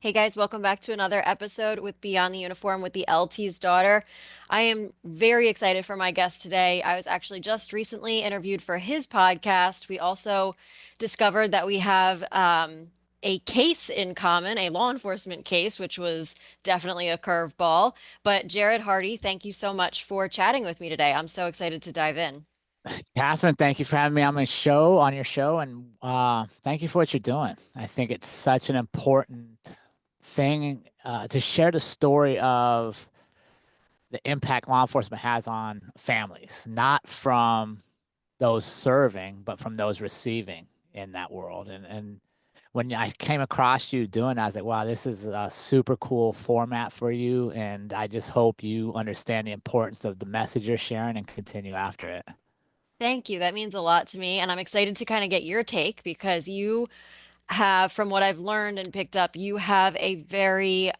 Hey guys, welcome back to another episode with Beyond the Uniform with the LT's daughter. I am very excited for my guest today. I was actually just recently interviewed for his podcast. We also discovered that we have a case in common, a law enforcement case, which was definitely a curveball. But Jerrod Hardy, thank you so much for chatting with me today. I'm so excited to dive in. Catherine, thank you for having me on your show, and thank you for what you're doing. I think it's such an important thing to share the story of the impact law enforcement has on families, not from those serving, but from those receiving in that world. And when I came across you doing that, I was like, wow, this is a super cool format for you, and I just hope you understand the importance of the message you're sharing and continue after it. Thank you. That means a lot to me. And I'm excited to kind of get your take because you have, from what I've learned and picked up, you have a very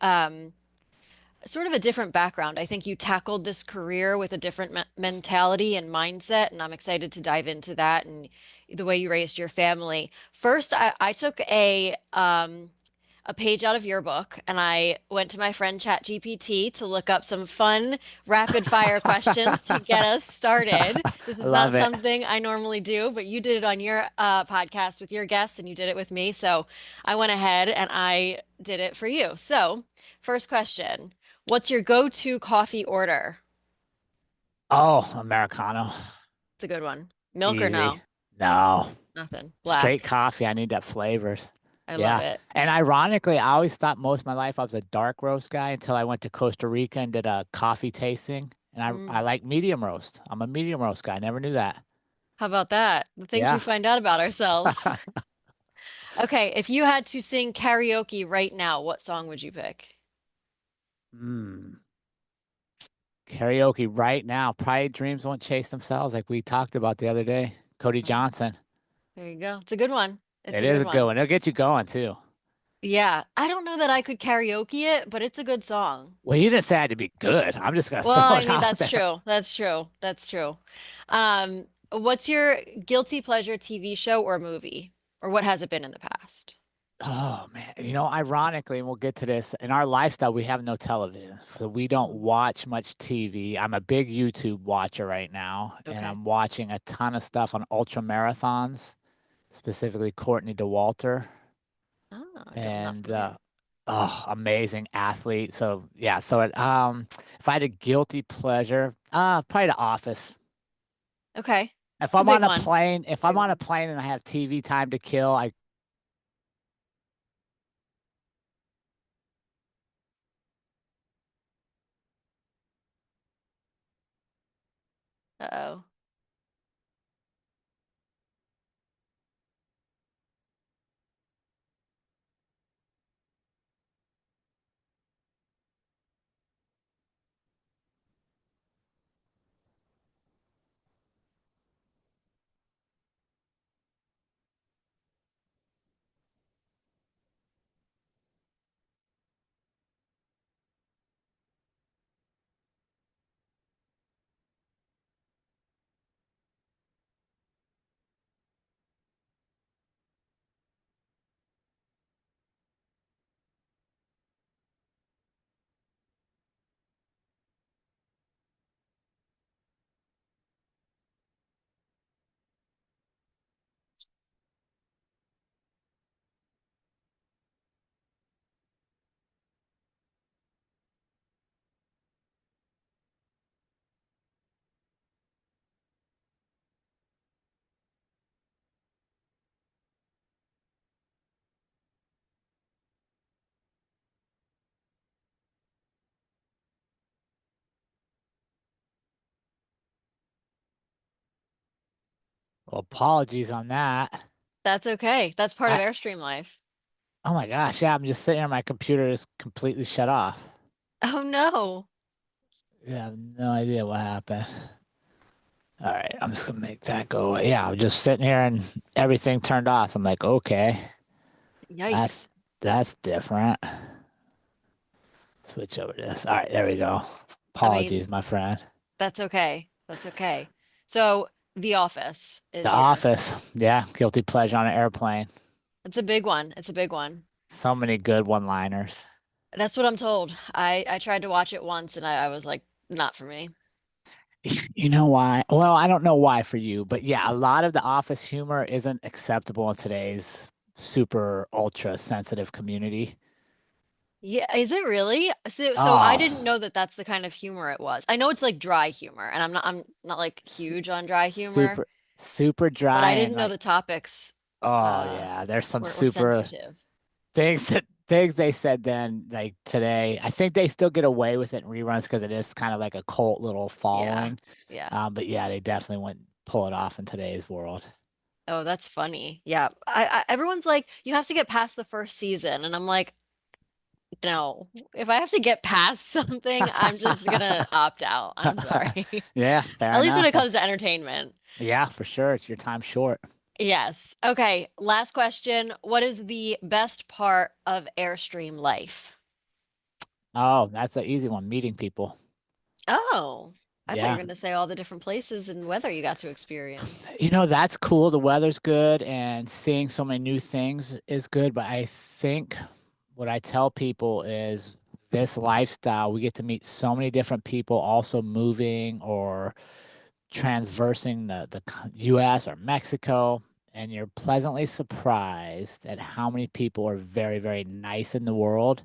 sort of a different background. I think you tackled this career with a different mentality and mindset, and I'm excited to dive into that and the way you raised your family. First, I took a page out of your book and I went to my friend ChatGPT to look up some fun rapid fire questions to get us started. This I is not love it. something I normally do, but you did it on your podcast with your guests and you did it with me. So I went ahead and I did it for you. So, first question. What's your go-to coffee order? Oh, Americano. It's a good one. Milk or Easy. no? No. Nothing. Straight Black. coffee. I need that flavors. I love Yeah. it. And ironically, I always thought most of my life I was a dark roast guy until I went to Costa Rica and did a coffee tasting. And I Mm. like medium roast. I'm a medium roast guy. I never knew that. How about that? The things we Yeah. find out about ourselves. Okay, if you had to sing karaoke right now, what song would you pick? Mm. Karaoke right now. Probably dreams won't chase themselves like we talked about the other day. Cody Oh, Johnson. there you go. It's a good one. It's It a is good a good one. one. It'll get you going too. Yeah, I don't know that I could karaoke it, but it's a good song. Well, you didn't say I had to be good. I'm just gonna Well, throw I it mean, out that's there. true. That's true. That's true. What's your guilty pleasure TV show or movie? Or what has it been in the past? Oh man, ironically, and we'll get to this, in our lifestyle, we have no television. So we don't Mm, watch much TV. I'm a big YouTube watcher right now, and okay. I'm watching a ton of stuff on ultra marathons, specifically Courtney DeWalter, Oh, I'm not and familiar. oh, amazing athlete. So yeah, if I had a guilty pleasure, probably The Office. Okay. If It's a I'm big on a one. plane, if Big I'm on a one. plane and I have TV time to kill, I Uh-oh. well, apologies on that. That's okay. That's part of I Airstream life. Oh my gosh, yeah, I'm just sitting here, my computer is completely shut off. Oh no. Yeah, I have no idea what happened. All right, I'm just gonna make that go away. Yeah, I'm just sitting here and everything turned off. So I'm like, okay, that's Yikes. that's different. Switch over to this. All right, there we go. Apologies, Amazing. my friend. That's okay. That's okay. So, The Office The is your, Office. Yeah, guilty pleasure on an airplane. it's a big one. It's a big one. So many good one-liners. That's what I'm told. I tried to watch it once and I was like, not for me. You know why? Well, I don't know why for you, but yeah, a lot of the office humor isn't acceptable in today's super ultra sensitive community. Yeah, is it really? So I didn't Oh, know that that's the kind of humor it was. I know it's like dry humor, and I'm not like s- huge on dry humor, super, super but dry I and didn't know like, the topics oh uh yeah, there's some were super sensitive. things they said then, like today. I think they still get away with it in reruns because it is kind of like a cult little Yeah. following. Yeah. But yeah, they definitely wouldn't pull it off in today's world. Oh, that's funny. Yeah. Everyone's like, you have to get past the first season, and I'm like, no. If I have to get past something, I'm just gonna opt out. I'm sorry. Yeah, fair At least when enough. it comes to entertainment. Yeah, for sure. It's your time short. Yes. Okay. Last question. What is the best part of Airstream life? Oh, that's an easy one. Meeting people. Oh, I thought you were Yeah. going to say all the different places and weather you got to experience. That's cool. The weather's good and seeing so many new things is good. But I think what I tell people is this lifestyle, we get to meet so many different people also moving or transversing the US or Mexico. And you're pleasantly surprised at how many people are very, very nice in the world,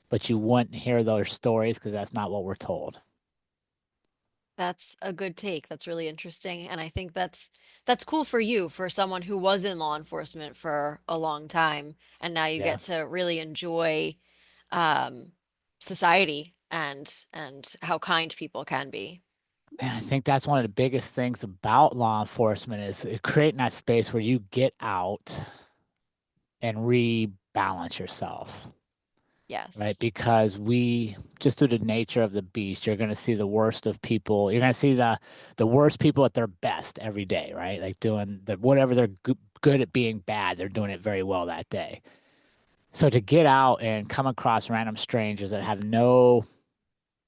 but you wouldn't hear those stories because that's not what we're told. That's a good take. That's really interesting. And I think that's cool for you, for someone who was in law enforcement for a long time, and now you Yeah. get to really enjoy um, society and how kind people can be. And I think that's one of the biggest things about law enforcement is creating that space where you get out and rebalance yourself, right? Yes. Because we just through the nature of the beast, you're going to see the worst of people. You're going to see the worst people at their best every day, right? Like doing the whatever they're good at being bad, they're doing it very well that day. So to get out and come across random strangers that have no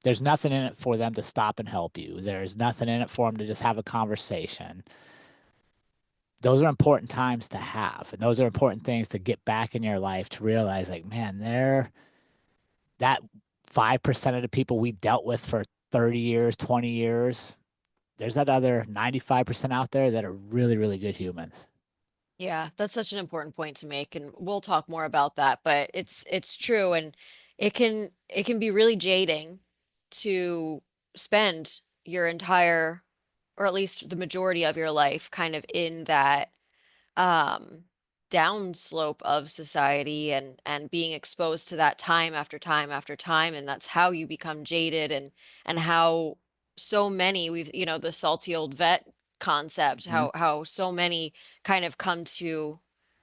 there's nothing in it for them to stop and help you. There's nothing in it for them to just have a conversation. Those are important times to have. And those are important things to get back in your life to realize, like, man, they're that 5% of the people we dealt with for 30 years, 20 years, there's that other 95% out there that are really, really good humans. Yeah, that's such an important point to make, and we'll talk more about that, but it's true, and it can be really jading to spend your entire, or at least the majority of your life kind of in that um downslope of society and being exposed to that time after time after time, and that's how you become jaded, and how so many the salty old vet concept, Mhm. how so many kind of come to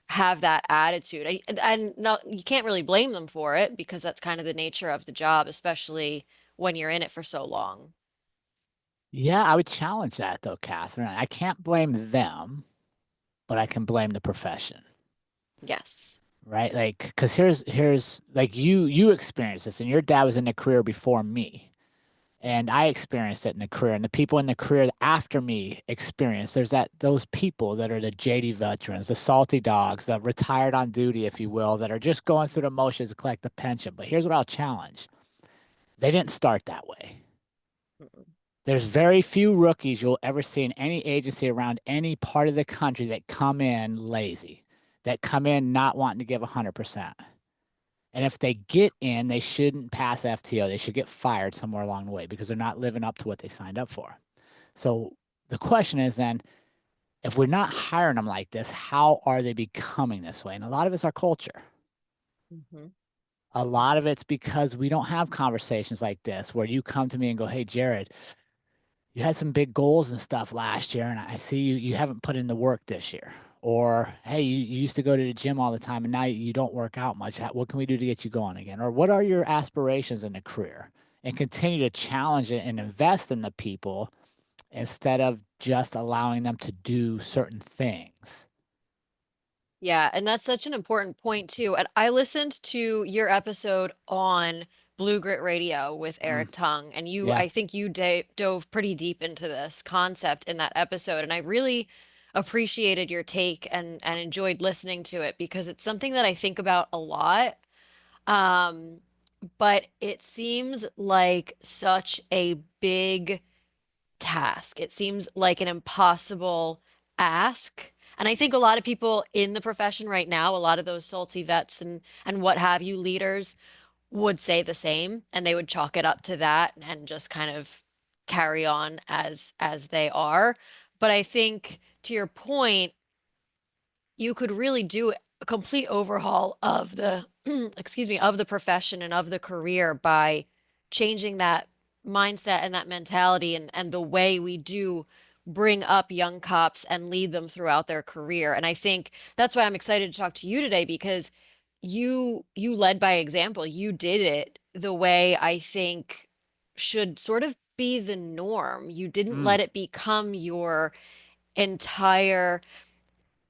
have that attitude, and not, you can't really blame them for it because that's kind of the nature of the job, especially when you're in it for so long. Yeah, I would challenge that though, Catherine. I can't blame them, but I can blame the profession. Yes. Right? Like, because here's like you experienced this, and your dad was in the career before me, and I experienced it in the career, and the people in the career after me experienced. There's those people that are the JD veterans, the salty dogs, the retired on duty, if you will, that are just going through the motions to collect the pension. But here's what I'll challenge: they didn't start that way. Mm-mm. There's very few rookies you'll ever see in any agency around any part of the country that come in lazy, that come in not wanting to give 100%. And if they get in, they shouldn't pass FTO. They should get fired somewhere along the way because they're not living up to what they signed up for. So the question is then, if we're not hiring them like this, how are they becoming this way? And a lot of it's our culture. Hmm. A lot of it's because we don't have conversations like this where you come to me and go, "Hey, Jerrod, you had some big goals and stuff last year, and I see you haven't put in the work this year." Or, hey, you used to go to the gym all the time and now you don't work out much. What can we do to get you going again? Or what are your aspirations in a career? And continue to challenge it and invest in the people instead of just allowing them to do certain things. Yeah, and that's such an important point too. And I listened to your episode on Blue Grit Radio with Mm, Eric Tung, and yeah. I think you dove pretty deep into this concept in that episode, and I really appreciated your take and enjoyed listening to it because it's something that I think about a lot. Um, but it seems like such a big task. It seems like an impossible ask. And I think a lot of people in the profession right now, a lot of those salty vets and what have you, leaders would say the same, and they would chalk it up to that and just kind of carry on as they are. But I think to your point, you could really do a complete overhaul of the excuse me, of the profession and of the career by changing that mindset and that mentality and the way we do bring up young cops and lead them throughout their career. And I think that's why I'm excited to talk to you today because you led by example. You did it the way I think should sort of be the norm. You didn't Mm, let it become your entire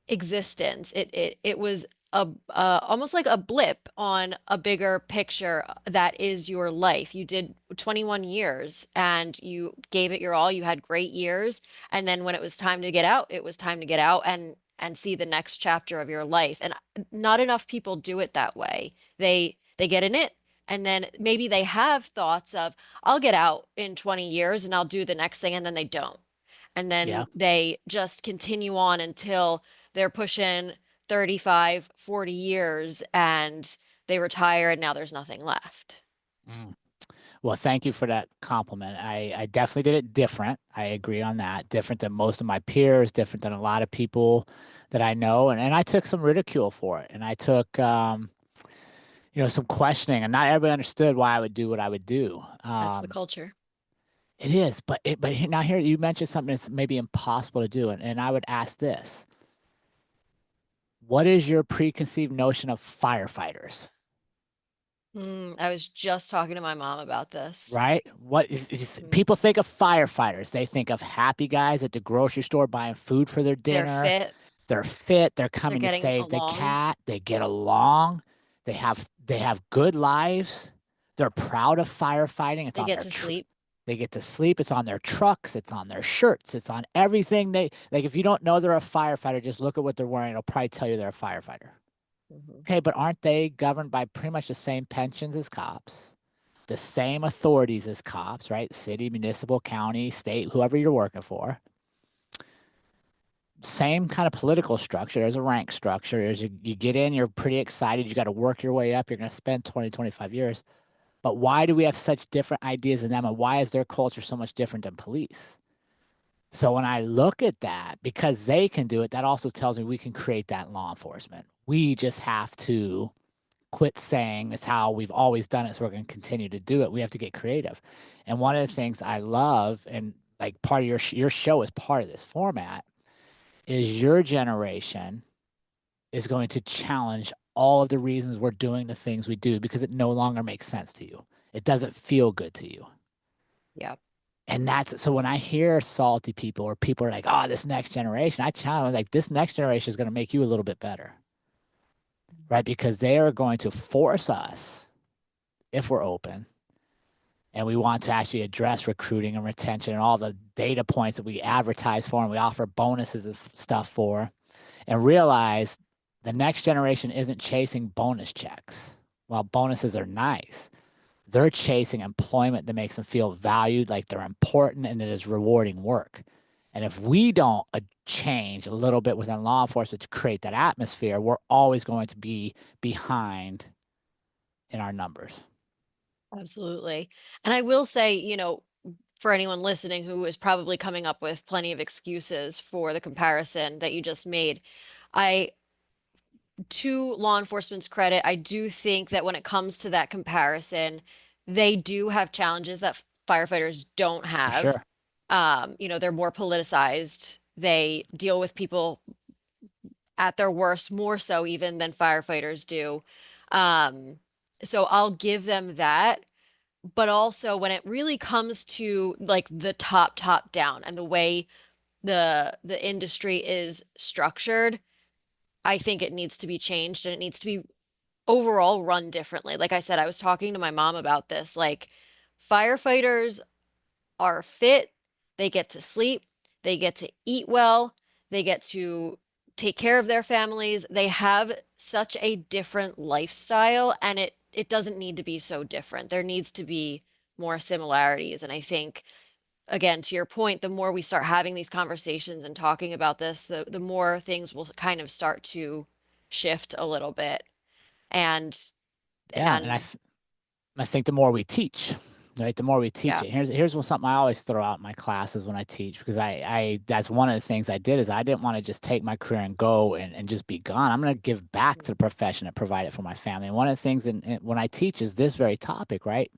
existence. It was a almost like a blip on a bigger picture that is your life. You did 21 years and you gave it your all. You had great years, and then when it was time to get out, it was time to get out and see the next chapter of your life. And not enough people do it that way. They get in it and then maybe they have thoughts of I'll get out in 20 years and I'll do the next thing and then they don't. And yeah. then they just continue on until they're pushing 35, 40 years and they retire and now there's nothing left. Mm. Well, thank you for that compliment. I definitely did it different. I agree on that. Different than most of my peers, different than a lot of people that I know. And I took some ridicule for it. And I took, some questioning. And not everybody understood why I would do what I would do. That's the culture. It is. Now here you mentioned something that's maybe impossible to do. And I would ask this. What is your preconceived notion of firefighters? I was just talking to my mom about this. Right? Mhm. People think of firefighters. They think of happy guys at the grocery store buying food for their They're dinner. fit, They're fit. They're they're coming to getting save the along, cat. They get along. They have good lives. They're proud of firefighting. It's they on get their to sleep. they get to sleep. It's on their trucks. It's on their shirts. It's on everything they like. If you don't know they're a firefighter, just look at what they're wearing. It'll probably tell you they're a firefighter. Mhm. Okay, but aren't they governed by pretty much the same pensions as cops? The same authorities as cops, right? City, municipal, county, state, whoever you're working for. Same kind of political structure. There's a rank structure. You get in, you're pretty excited. You got to work your way up. You're going to spend 20, 25 years. But why do we have such different ideas than them? And why is their culture so much different than police? So when I look at that, because they can do it, that also tells me we can create that in law enforcement. We just have to quit saying it's how we've always done it, so we're going to continue to do it. We have to get creative. And one of the things I love, and like part of your show is part of this format, is your generation is going to challenge all of the reasons we're doing the things we do because it no longer makes sense to you. It doesn't feel good to you. Yeah, And that's so when I hear salty people or people are like, oh, this next generation, I challenge like this next generation is going to make you a little bit better, right? Because they are going to force us, if we're open, and we want to actually address recruiting and retention and all the data points that we advertise for and we offer bonuses and stuff for, and realize the next generation isn't chasing bonus checks. While bonuses are nice, they're chasing employment that makes them feel valued, like they're important, and it is rewarding work. And if we don't change a little bit within law enforcement to create that atmosphere, we're always going to be behind in our numbers. absolutely. And I will say, for anyone listening who is probably coming up with plenty of excuses for the comparison that you just made, I to law enforcement's credit, I do think that when it comes to that comparison, they do have challenges that firefighters don't For have. sure. They're more politicized. They deal with people at their worst more so even than firefighters do. Um, so I'll give them that. But also when it really comes to like the top down and the way the industry is structured, I think it needs to be changed and it needs to be overall run differently. Like I said, I was talking to my mom about this. Like, firefighters are fit, they get to sleep, they get to eat well, They get to take care of their families. They have such a different lifestyle, and it doesn't need to be so different. There needs to be more similarities. And I think, again, to your point, the more we start having these conversations and talking about this, the more things will kind of start to shift a little bit. And Yeah, and and I think the more we teach, right, the more we teach yeah. it. Something I always throw out in my classes when I teach, because I that's one of the things I did is I didn't want to just take my career and go and just be gone. I'm going to give back to the profession that provided for my family. And one of the things when I teach is this very topic, right?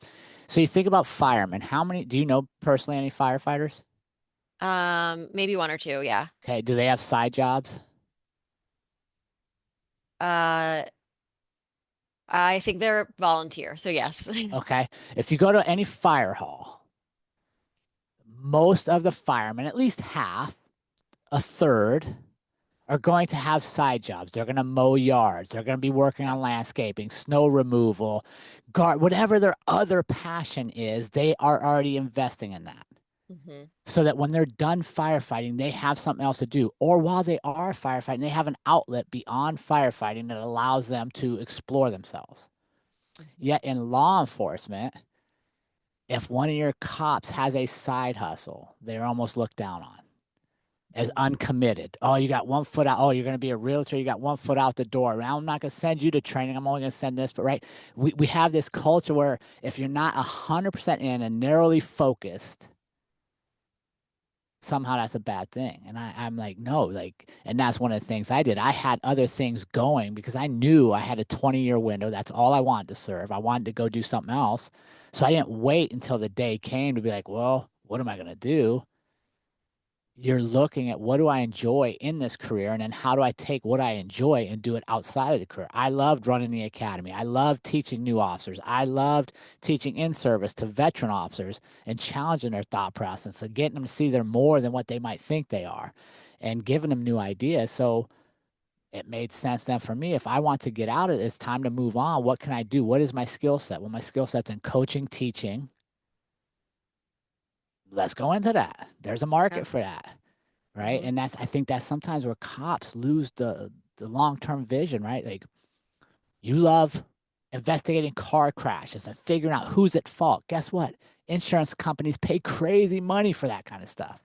So you think about firemen. How many do you know personally any firefighters? Maybe one or two, yeah. Okay, do they have side jobs? Uh, I think they're volunteer, so yes. Okay. If you go to any fire hall, most of the firemen, at least half, a third, are going to have side jobs. They're going to mow yards. They're going to be working Yeah. on landscaping, snow removal, guard, whatever their other passion is, they are already investing in that. Hmm. So that when they're done firefighting, they have something else to do. Or while they are firefighting, they have an outlet beyond firefighting that allows them to explore themselves. Hmm. Yet in law enforcement, if one of your cops has a side hustle, they're almost looked down on as Hmm. uncommitted. Oh, you got 1 foot out. Oh, you're going to be a realtor. You got 1 foot out the door. I'm not going to send you to training. I'm only going to send this. But right, we have this culture where if you're not 100% in and narrowly focused, somehow that's a bad thing. And I'm like, no, like, and that's one of the things I did. I had other things going because I knew I had a 20-year window. That's all I wanted to serve. I wanted to go do something else. So I didn't wait until the day came to be like, well, what am I going to do? You're looking at what do I enjoy in this career, and then how do I take what I enjoy and do it outside of the career. I loved running the academy. I loved teaching new officers. I loved teaching in service to veteran officers and challenging their thought process and getting them to see they're more than what they might think they are and giving them new ideas. So it made sense then for me, if I want to get out of it, it's time to move on. What can I do? What is my skill set? Well, my skill set's in coaching, teaching. Let's go into that. There's a Yeah. market for that, right? Hmm. And I think that's sometimes where cops lose the long term vision, right? Like you love investigating car crashes and figuring out who's at fault. Guess what? Insurance companies pay crazy money for that kind of stuff.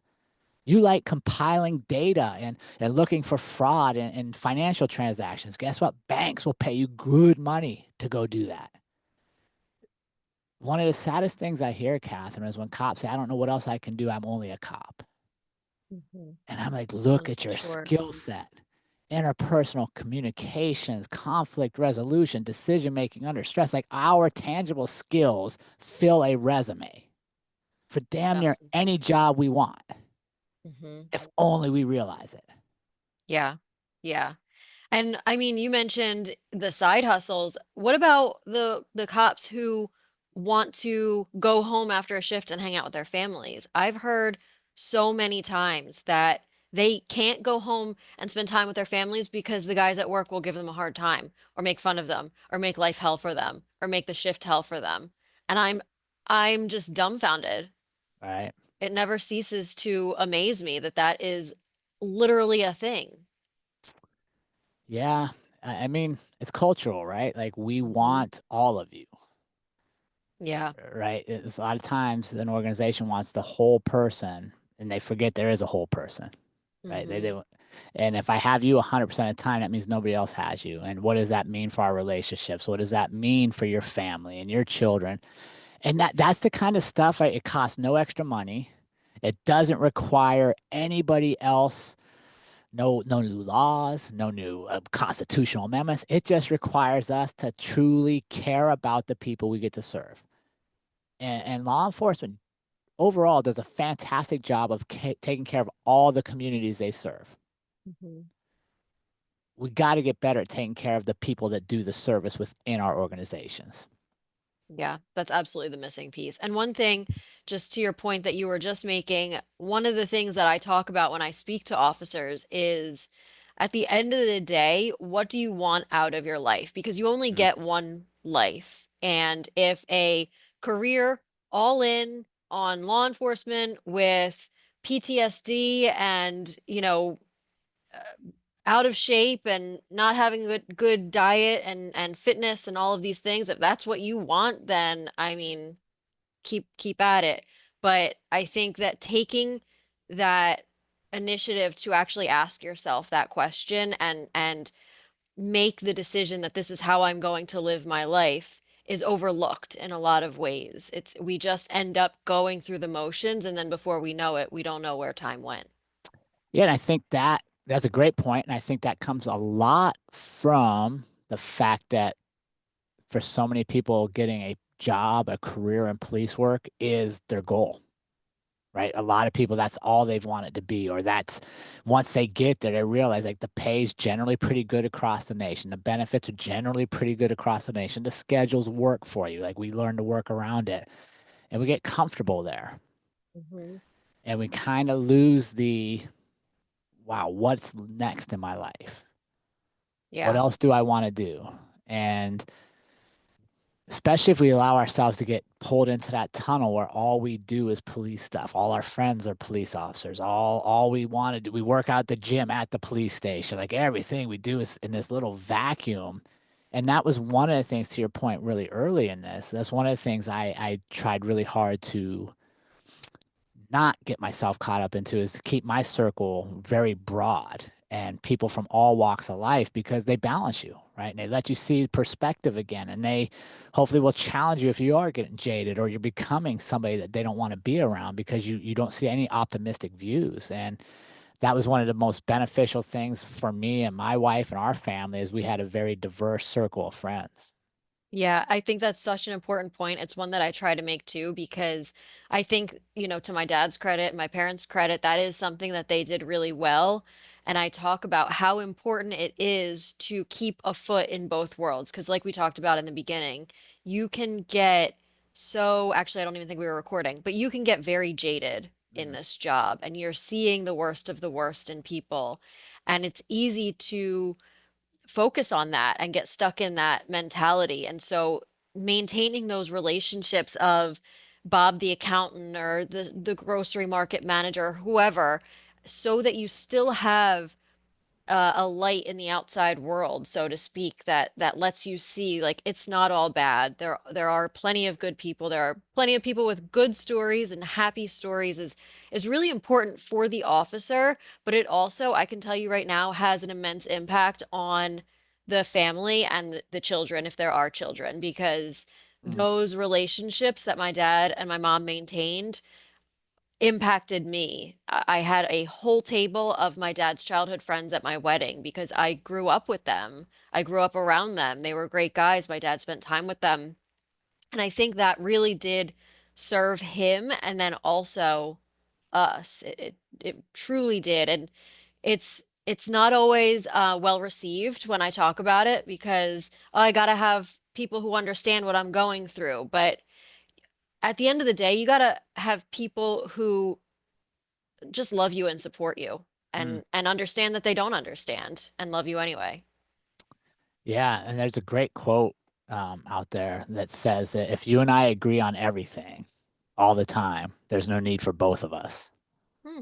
You like compiling data and looking for fraud in financial transactions. Guess what? Banks will pay you good money to go do that. One of the saddest things I hear, Catherine, is when cops say, I don't know what else I can do. I'm only a cop. Hmm. And I'm like, look Long at story your short. skill set, interpersonal communications, conflict resolution, decision making under stress. Like our tangible skills fill a resume for damn near Absolutely. any job we want, Hmm. if only we realize it. Yeah. Yeah. And I mean, you mentioned the side hustles. What about the cops who want to go home after a shift and hang out with their families? I've heard so many times that they can't go home and spend time with their families because the guys at work will give them a hard time or make fun of them or make life hell for them or make the shift hell for them. And I'm just dumbfounded. Right. It never ceases to amaze me that that is literally a thing. Yeah. I mean, it's cultural, right? Like we Hmm. want all of you, Yeah. right? It's a lot of times an organization wants the whole person and they forget there is a whole person, right? Hmm. And if I have you 100% of the time, that means nobody else has you. And what does that mean for our relationships? What does that mean for your family and your children? And that's the kind of stuff, right? It costs no extra money. It doesn't require anybody else, no new laws, no new constitutional amendments. It just requires us to truly care about the people we get to serve. And law enforcement overall does a fantastic job of taking care of all the communities they serve. Hmm. We got to get better at taking care of the people that do the service within our organizations. Yeah, that's absolutely the missing piece. And one thing, just to your point that you were just making, one of the things that I talk about when I speak to officers is at the end of the day, what do you want out of your life? Because you only Mm. get one life. And if a career all in on law enforcement with PTSD and, out of shape and not having a good diet and fitness and all of these things, if that's what you want, then I mean, keep at it. But I think that taking that initiative to actually ask yourself that question and make the decision that this is how I'm going to live my life is overlooked in a lot of ways. It's we just end up going through the motions, and then before we know it, we don't know where time went. Yeah, and I think that's a great point, and I think that comes a lot from the fact that for so many people, getting a job, a career in police work is their goal, right? A lot of people, that's all they've wanted to be, or that's once they get there, they realize like the pay is generally pretty good across the nation. The benefits are generally pretty good across the nation. The schedules work for you. Like we learn to work around it and we get comfortable there. Hmm. And we kind of lose the wow, what's next in my life? What Yeah. else do I want to do? And especially if we allow ourselves to get pulled into that tunnel where all we do is police stuff. All our friends are police officers. All we want to do, we work out at the gym at the police station. Like everything we do is in this little vacuum. And that was one of the things, to your point, really early in this. That's one of the things I tried really hard to not get myself caught up into, is to keep my circle very broad and people from all walks of life, because they balance you, right? And they let you see perspective again. And they hopefully will challenge you if you are getting jaded or you're becoming somebody that they don't want to be around because you don't see any optimistic views. And that was one of the most beneficial things for me and my wife and our family, is we had a very diverse circle of friends. Yeah, I think that's such an important point. It's one that I try to make too, because I think, to my dad's credit, my parents' credit, that is something that they did really well. And I talk about how important it is to keep a foot in both worlds. Because, like we talked about in the beginning, you can get actually, I don't even think we were recording, but you can get very jaded in Mm. this job and you're seeing the worst of the worst in people. And it's easy to focus on that and get stuck in that mentality. And so maintaining those relationships of Bob the accountant or the grocery market manager, whoever, so that you still have a light in the outside world, so to speak, that lets you see like it's not all bad. There are plenty of good people. There are plenty of people with good stories, and happy stories is really important for the officer, but it also, I can tell you right now, has an immense impact on the family and the children, if there are children, because Mm. those relationships that my dad and my mom maintained impacted me. I had a whole table of my dad's childhood friends at my wedding because I grew up with them. I grew up around them. They were great guys. My dad spent time with them. And I think that really did serve him and then also us. It truly did. And it's not always well received when I talk about it because I gotta have people who understand what I'm going through. But at the end of the day, you gotta have people who just love you and support you Mm. and understand that they don't understand and love you anyway. Yeah, and there's a great quote out there that says that if you and I agree on everything all the time, there's no need for both of us. Hmm.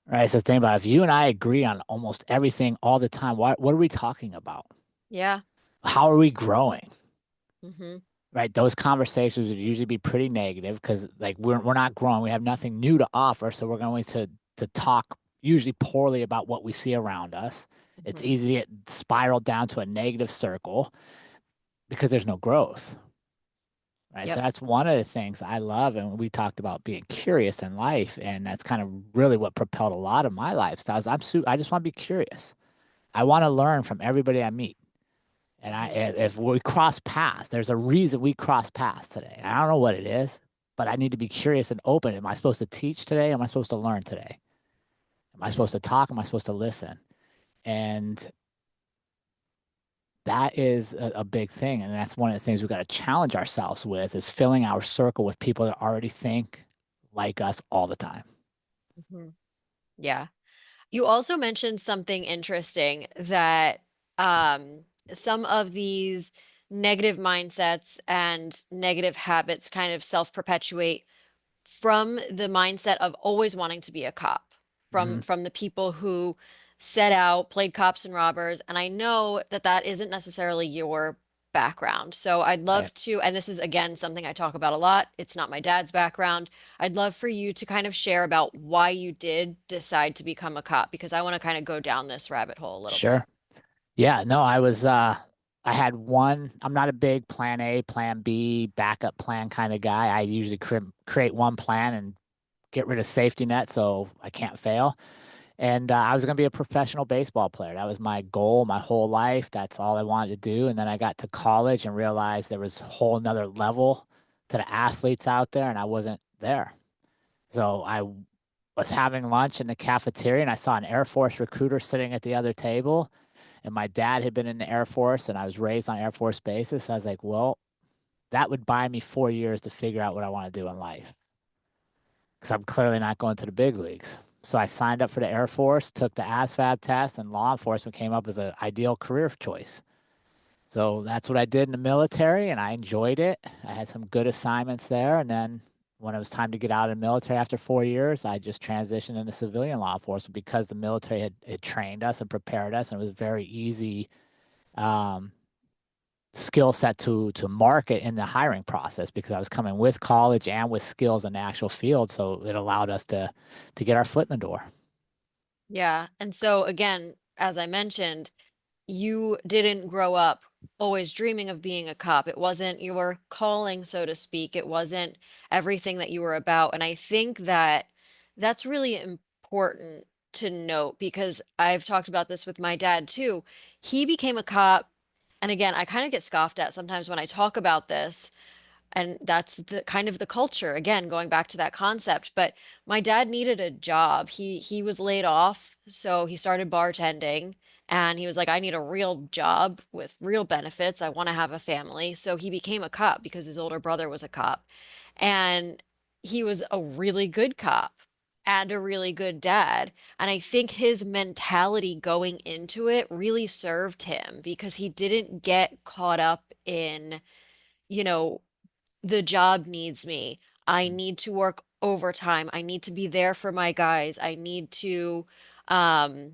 Right. So think about it. If you and I agree on almost everything all the time, what are we talking about? Yeah. How are we growing? Hmm. Right. Those conversations would usually be pretty negative because like we're not growing. We have nothing new to offer. So we're going to talk usually poorly about what we see around us. It's Hmm. easy to get spiraled down to a negative circle because there's no growth. Right. So Yep. that's one of the things I love. And we talked about being curious in life. And that's kind of really what propelled a lot of my lifestyles. I just want to be curious. I want to learn from everybody I meet. And Hmm. if we cross paths, there's a reason we cross paths today. And I don't know what it is, but I need to be curious and open. Am I supposed to teach today? Am I supposed to learn today? Am I supposed to talk? Am I supposed to listen? And that is a big thing. And that's one of the things we've got to challenge ourselves with, is filling our circle with people that already think like us all the time. Hmm. Yeah. You also mentioned something interesting that um, some of these negative mindsets and negative habits kind of self-perpetuate from the mindset of always wanting to be a cop. Hmm. from the people who set out, played cops and robbers, and I know that that isn't necessarily your background. So I'd Right. love to, and this is again something I talk about a lot. It's not my dad's background. I'd love for you to kind of share about why you did decide to become a cop because I want to kind of go down this rabbit hole a little bit. Sure. Yeah, no, I had one. I'm not a big plan A, plan B, backup plan kind of guy. I usually create one plan and get rid of safety net so I can't fail. And I was going to be a professional baseball player. That was my goal my whole life. That's all I wanted to do. And then I got to college and realized there was a whole nother level to the athletes out there, and I wasn't there. So I was having lunch in the cafeteria and I saw an Air Force recruiter sitting at the other table. And my dad had been in the Air Force and I was raised on Air Force bases. So I was like, well, that would buy me 4 years to figure out what I want to do in life because I'm clearly not going to the big leagues. So I signed up for the Air Force, took the ASVAB test, and law enforcement came up as an ideal career choice. So that's what I did in the military, and I enjoyed it. I had some good assignments there. And then when it was time to get out of the military after 4 years, I just transitioned into civilian law enforcement because the military had trained us and prepared us, and it was very easy um, skill set to market in the hiring process because I was coming with college and with skills in the actual field. So it allowed us to get our foot in the door. Yeah. And so again, as I mentioned, you didn't grow up always dreaming of being a cop. It wasn't your calling, so to speak. It wasn't everything that you were about. And I think that that's really important to note because I've talked about this with my dad too. He became a cop. And again, I kind of get scoffed at sometimes when I talk about this and that's the kind of the culture again going back to that concept, but my dad needed a job. He was laid off, so he started bartending and he was like, I need a real job with real benefits. I want to have a family. So he became a cop because his older brother was a cop, and he was a really good cop and a really good dad. And I think his mentality going into it really served him because he didn't get caught up in, you know, the job needs me. I need to work overtime. I need to be there for my guys. I need to, um,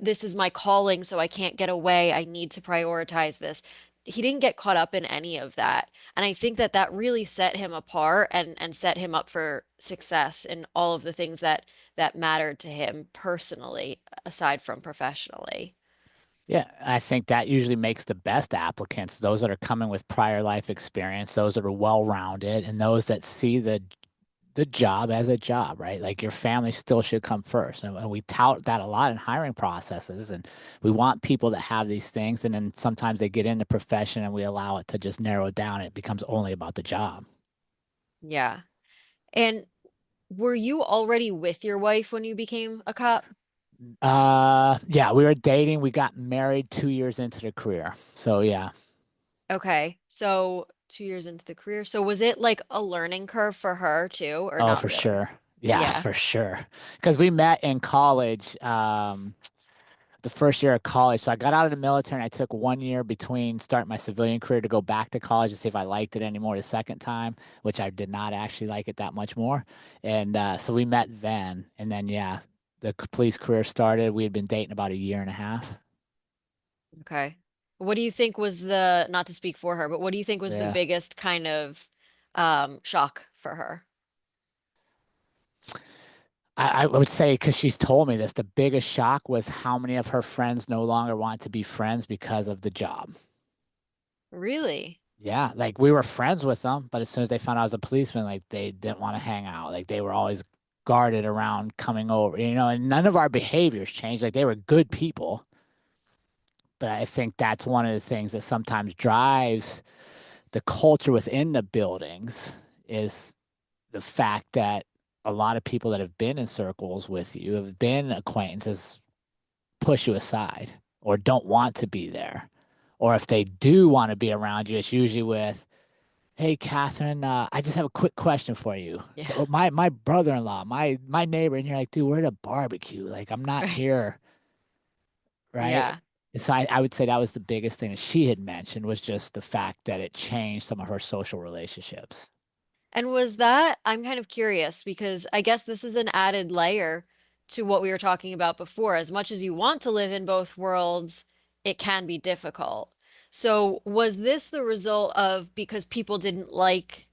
this is my calling, so I can't get away. I need to prioritize this. He didn't get caught up in any of that. And I think that that really set him apart and set him up for success in all of the things that mattered to him personally, aside from professionally. Yeah, I think that usually makes the best applicants, those that are coming with prior life experience, those that are well-rounded, and those that see the job as a job, right? Like your family still should come first. And we tout that a lot in hiring processes. And we want people that have these things. And then sometimes they get in the profession and we allow it to just narrow down. It becomes only about the job. Yeah. And were you already with your wife when you became a cop? Yeah, we were dating. We got married 2 years into the career. So yeah. Okay. So 2 years into the career. So was it like a learning curve for her too, or Oh, not for really? sure. Yeah, Yeah. for sure. Because we met in college. The first year of college. So I got out of the military and I took 1 year between starting my civilian career to go back to college to see if I liked it anymore the second time, which I did not actually like it that much more. And so we met then. And then, yeah, the police career started. We had been dating about a year and a half. Okay. What do you think was the, not to speak for her, but what do you think was the Yeah. biggest kind of shock for her? I would say, because she's told me this, the biggest shock was how many of her friends no longer want to be friends because of the job. Really? Yeah, like we were friends with them, but as soon as they found out I was a policeman, like they didn't want to hang out. Like they were always guarded around coming over, and none of our behaviors changed. Like they were good people, but I think that's one of the things that sometimes drives the culture within the buildings is the fact that a lot of people that have been in circles with you, have been acquaintances, push you aside or don't want to be there. Or if they do want to be around you, it's usually with, hey, Catherine, I just have a quick question for you. Yeah. Well, my brother-in-law, my neighbor, and you're like, dude, we're at a barbecue. Like, I'm not Right. here, right? Yeah. So I would say that was the biggest thing that she had mentioned was just the fact that it changed some of her social relationships. And was that, I'm kind of curious because I guess this is an added layer to what we were talking about before. As much as you want to live in both worlds, it can be difficult. So, was this the result of because people didn't like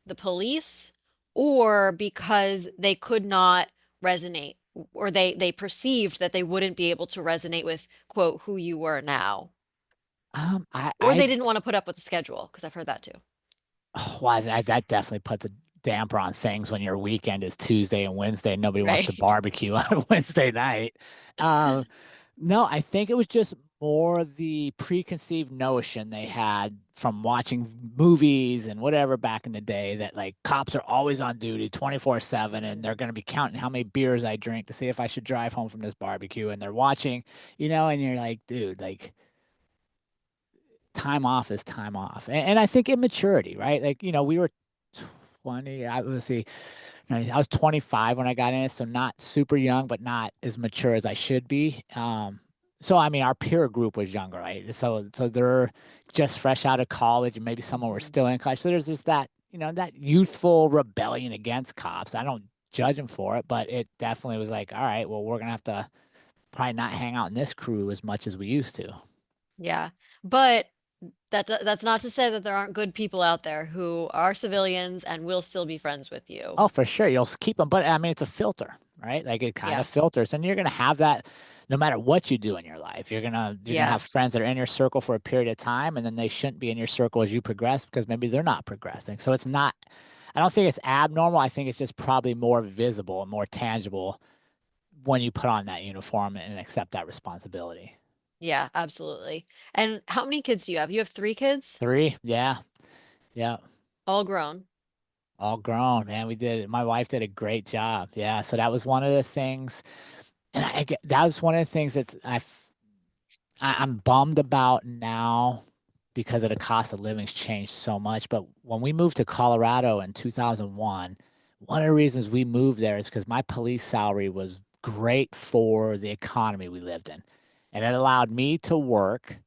the police or because they could not resonate or they perceived that they wouldn't be able to resonate with quote who you were now? I, Or I, they didn't want to put up with the schedule because I've heard that too. well, that definitely puts a damper on things when your weekend is Tuesday and Wednesday and nobody wants to Right. barbecue on a Wednesday night. Um, no, I think it was just more the preconceived notion they had from watching movies and whatever back in the day that like cops are always on duty 24/7 and they're going to be counting how many beers I drink to see if I should drive home from this barbecue and they're watching, and you're like, dude, like time off is time off. And I think immaturity, right? Like, we were 20, let's see, I was 25 when I got in it, so not super young, but not as mature as I should be. So I mean, our peer group was younger, right? So they're just fresh out of college, and maybe some were Mhm. still in college. So there's just that, that youthful rebellion against cops. I don't judge them for it, but it definitely was like, all right, well, we're gonna have to probably not hang out in this crew as much as we used to. Yeah. But that's not to say that there aren't good people out there who are civilians and will still be friends with you. Oh, for sure. You'll keep them, but I mean, it's a filter, right? Like it kind Yeah. of filters, and you're gonna have that no matter what you do in your life. You're gonna Yeah. have friends that are in your circle for a period of time, and then they shouldn't be in your circle as you progress because maybe they're not progressing. So it's not. I don't think it's abnormal. I think it's just probably more visible and more tangible when you put on that uniform and accept that responsibility. Yeah, absolutely. And how many kids do you have? You have three kids? Three, yeah, yeah, All grown. all grown, man. We did it. My wife did a great job. Yeah, so that was one of the things. And that was one of the things I'm bummed about now because of the cost of living's changed so much. But when we moved to Colorado in 2001, one of the reasons we moved there is because my police salary was great for the economy we lived in. And it allowed me to work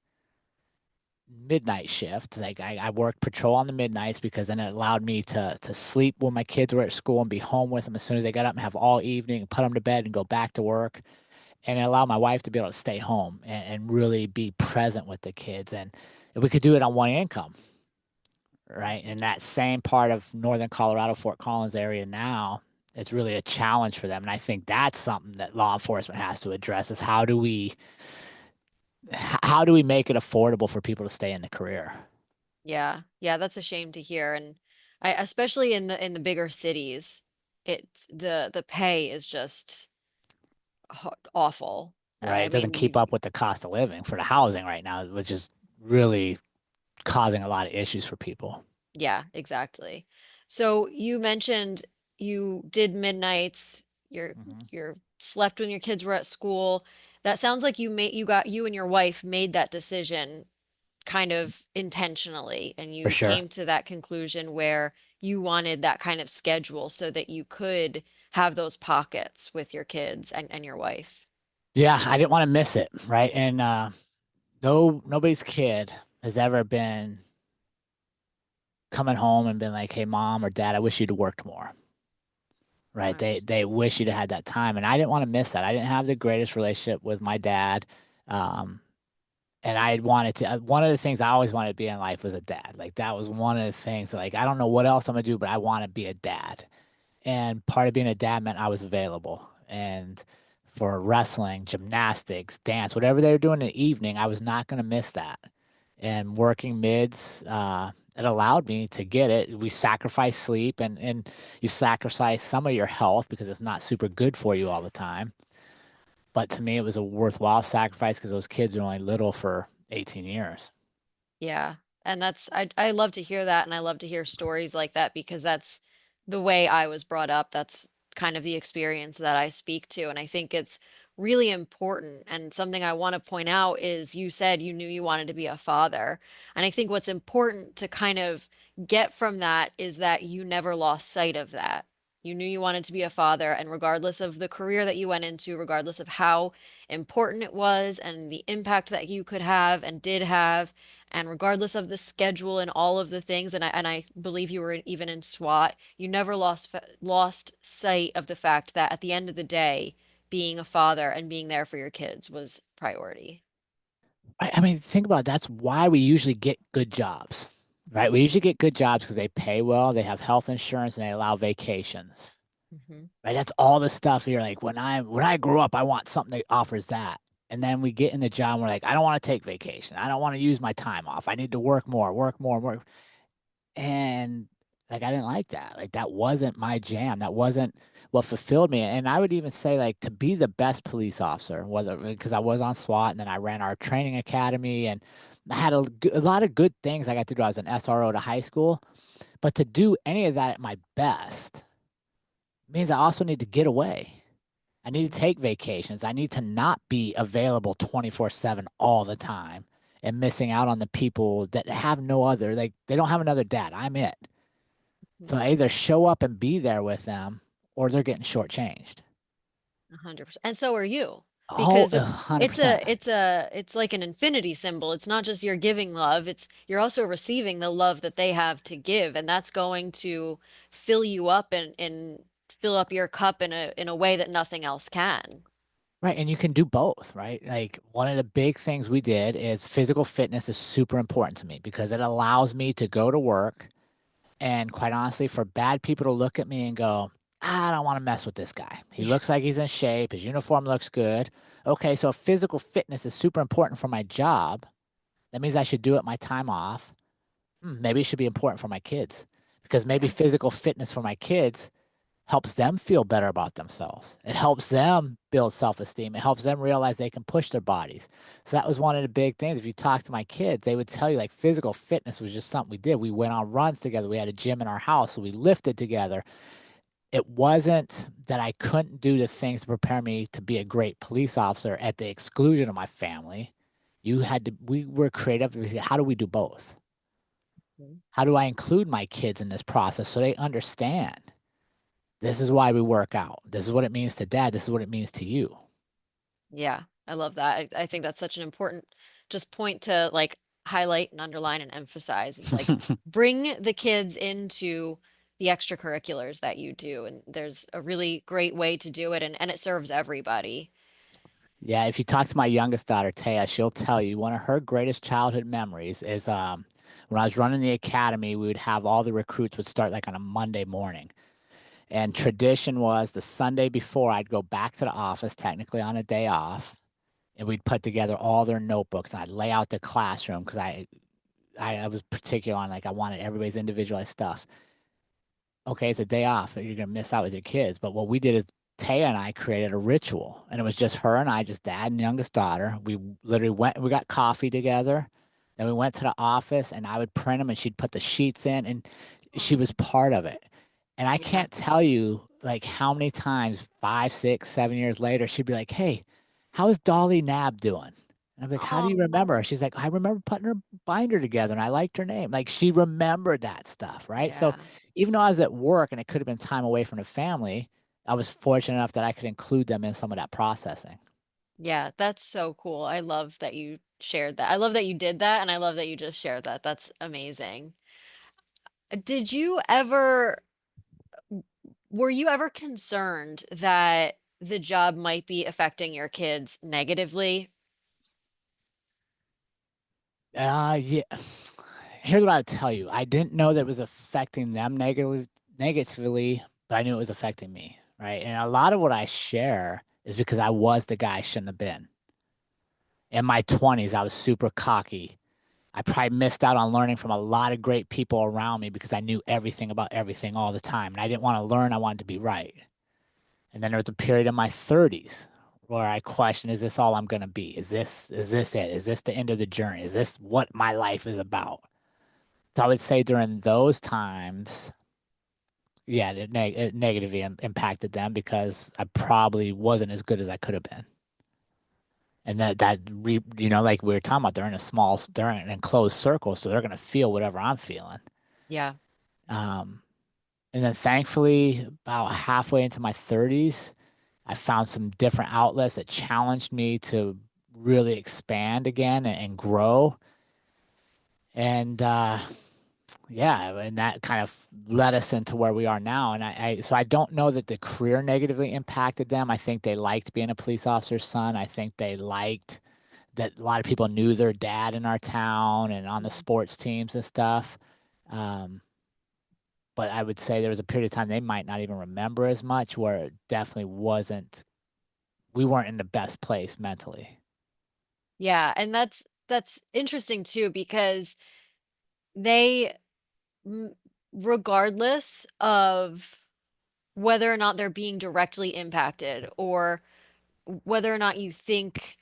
midnight shift. Like I worked patrol on the midnights because then it allowed me to sleep when my kids were at school and be home with them as soon as they got up and have all evening and put them to bed and go back to work, and it allowed my wife to be able to stay home and really be present with the kids. And we could do it on one income, right? In that same part of northern Colorado, Fort Collins area now, it's really a challenge for them. And I think that's something that law enforcement has to address is how do we make it affordable for people to stay in the career? Yeah. Yeah, that's a shame to hear. And I especially in the bigger cities, it's the pay is just awful. Right? I It doesn't mean, keep up with the cost of living for the housing right now, which is really causing a lot of issues for people. yeah, exactly. So you mentioned you did midnights, Mhm. you're slept when your kids were at school. That sounds like you and your wife made that decision kind of intentionally, and For you sure. came to that conclusion where you wanted that kind of schedule so that you could have those pockets with your kids and your wife. Yeah, I didn't want to miss it, right? And no, nobody's kid has ever been coming home and been like, "Hey, mom or dad, I wish you'd worked more." Right? I They understand. wish you'd had that time, and I didn't want to miss that. I didn't have the greatest relationship with my dad, um, and I wanted to. One of the things I always wanted to be in life was a dad. Like that was one of the things. Like I don't know what else I'm gonna do, but I want to be a dad. And part of being a dad meant I was available. And for wrestling, gymnastics, dance, whatever they were doing in the evening, I was not going to miss that. And working mids, it allowed me to get it. We sacrifice sleep and you sacrifice some of your health because it's not super good for you all the time. But to me, it was a worthwhile sacrifice because those kids are only little for 18 years. Yeah. And I love to hear that, and I love to hear stories like that because that's the way I was brought up. That's kind of the experience that I speak to, and I think it's really important. And something I want to point out is you said you knew you wanted to be a father. And I think what's important to kind of get from that is that you never lost sight of that. You knew you wanted to be a father, and regardless of the career that you went into, regardless of how important it was and the impact that you could have and did have, and regardless of the schedule and all of the things, and I believe you were even in SWAT, you never lost sight of the fact that at the end of the day, being a father and being there for your kids was priority. I mean, think about it. That's why we usually get good jobs, right? We usually get good jobs because they pay well, they have health insurance, and they allow vacations, Hmm. right? That's all the stuff you're like, when I grow up, I want something that offers that. And then we get in the job, and we're like, I don't want to take vacation. I don't want to use my time off. I need to work more, work more, work. And like I didn't like that. Like that wasn't my jam. That wasn't what fulfilled me. And I would even say like to be the best police officer, whether because I was on SWAT and then I ran our training academy and I had a lot of good things I got to do. I was an SRO to high school, but to do any of that at my best means I also need to get away. I need to take vacations. I need to not be available 24/7 all the time and missing out on the people that have no other, like they don't have another dad. I'm it. So I either show up and be there with them or they're getting shortchanged. 100%. And so are you. Oh, Because it, it's 100%. a it's a it's like an infinity symbol. It's not just you're giving love, it's you're also receiving the love that they have to give, and that's going to fill you up and fill up your cup in a way that nothing else can. Right. And you can do both, right? Like one of the big things we did is physical fitness is super important to me because it allows me to go to work and quite honestly, for bad people to look at me and go, I don't want to mess with this guy. He Yeah. looks like he's in shape. His uniform looks good. Okay, so if physical fitness is super important for my job, that means I should do it my time off. Maybe it should be important for my kids because maybe Yeah. physical fitness for my kids helps them feel better about themselves. It helps them build self esteem. It helps them realize they can push their bodies. So that was one of the big things. If you talk to my kids, they would tell you like physical fitness was just something we did. We went on runs together. We had a gym in our house, so we lifted together. It wasn't that I couldn't do the things to prepare me to be a great police officer at the exclusion of my family. We were creative. We said, how do we do both? Mhm. How do I include my kids in this process so they understand? This is why we work out. This is what it means to dad. This is what it means to you. Yeah, I love that. I think that's such an important just point to like highlight and underline and emphasize. It's like bring the kids into the extracurriculars that you do, and there's a really great way to do it, and it serves everybody. Yeah, if you talk to my youngest daughter, Taya, she'll tell you one of her greatest childhood memories is when I was running the academy, we would have all the recruits would start like on a Monday morning. And tradition was the Sunday before I'd go back to the office, technically on a day off, and we'd put together all their notebooks and I'd lay out the classroom because I was particular on like I wanted everybody's individualized stuff. Okay, it's a day off. You're gonna miss out with your kids. But what we did is Taya and I created a ritual, and it was just her and I, just dad and youngest daughter. We literally went, we got coffee together. Then we went to the office, and I would print them, and she'd put the sheets in, and she was part of it. And I Yeah. can't tell you like how many times 5, 6, 7 years later, she'd be like, "Hey, how's Dolly Nab doing?" And I'm like, "How do you remember Oh, her?" She's like, "I remember putting her binder together, and I liked her name." Like she remembered that stuff, right? So yeah. even though I was at work and it could have been time away from the family, I was fortunate enough that I could include them in some of that processing. Yeah, that's so cool. I love that you shared that. I love that you did that, and I love that you just shared that. That's amazing. Did you ever Were you ever concerned that the job might be affecting your kids negatively? Yeah. Here's what I would tell you. I didn't know that it was affecting them negatively, but I knew it was affecting me, right? And a lot of what I share is because I was the guy I shouldn't have been. In my 20s, I was super cocky. I probably missed out on learning from a lot of great people around me because I knew everything about everything all the time. And I didn't want to learn, I wanted to be right. And then there was a period in my 30s where I questioned, is this all I'm going to be? Is this it? Is this the end of the journey? Is this what my life is about? So I would say during those times, yeah, it negatively impacted them because I probably wasn't as good as I could have been. And like we were talking about, they're in an enclosed circle, so they're gonna feel whatever I'm feeling. Yeah. Um, and then thankfully, about halfway into my 30s, I found some different outlets that challenged me to really expand again and grow. And Yeah, and that kind of led us into where we are now. And so I don't know that the career negatively impacted them. I think they liked being a police officer's son. I think they liked that a lot of people knew their dad in our town and on the Mhm. sports teams and stuff. Um, but I would say there was a period of time they might not even remember as much, where it definitely wasn't, we weren't in the best place mentally. Yeah, and that's interesting too because they m- regardless of whether or not they're being directly impacted or whether or not you think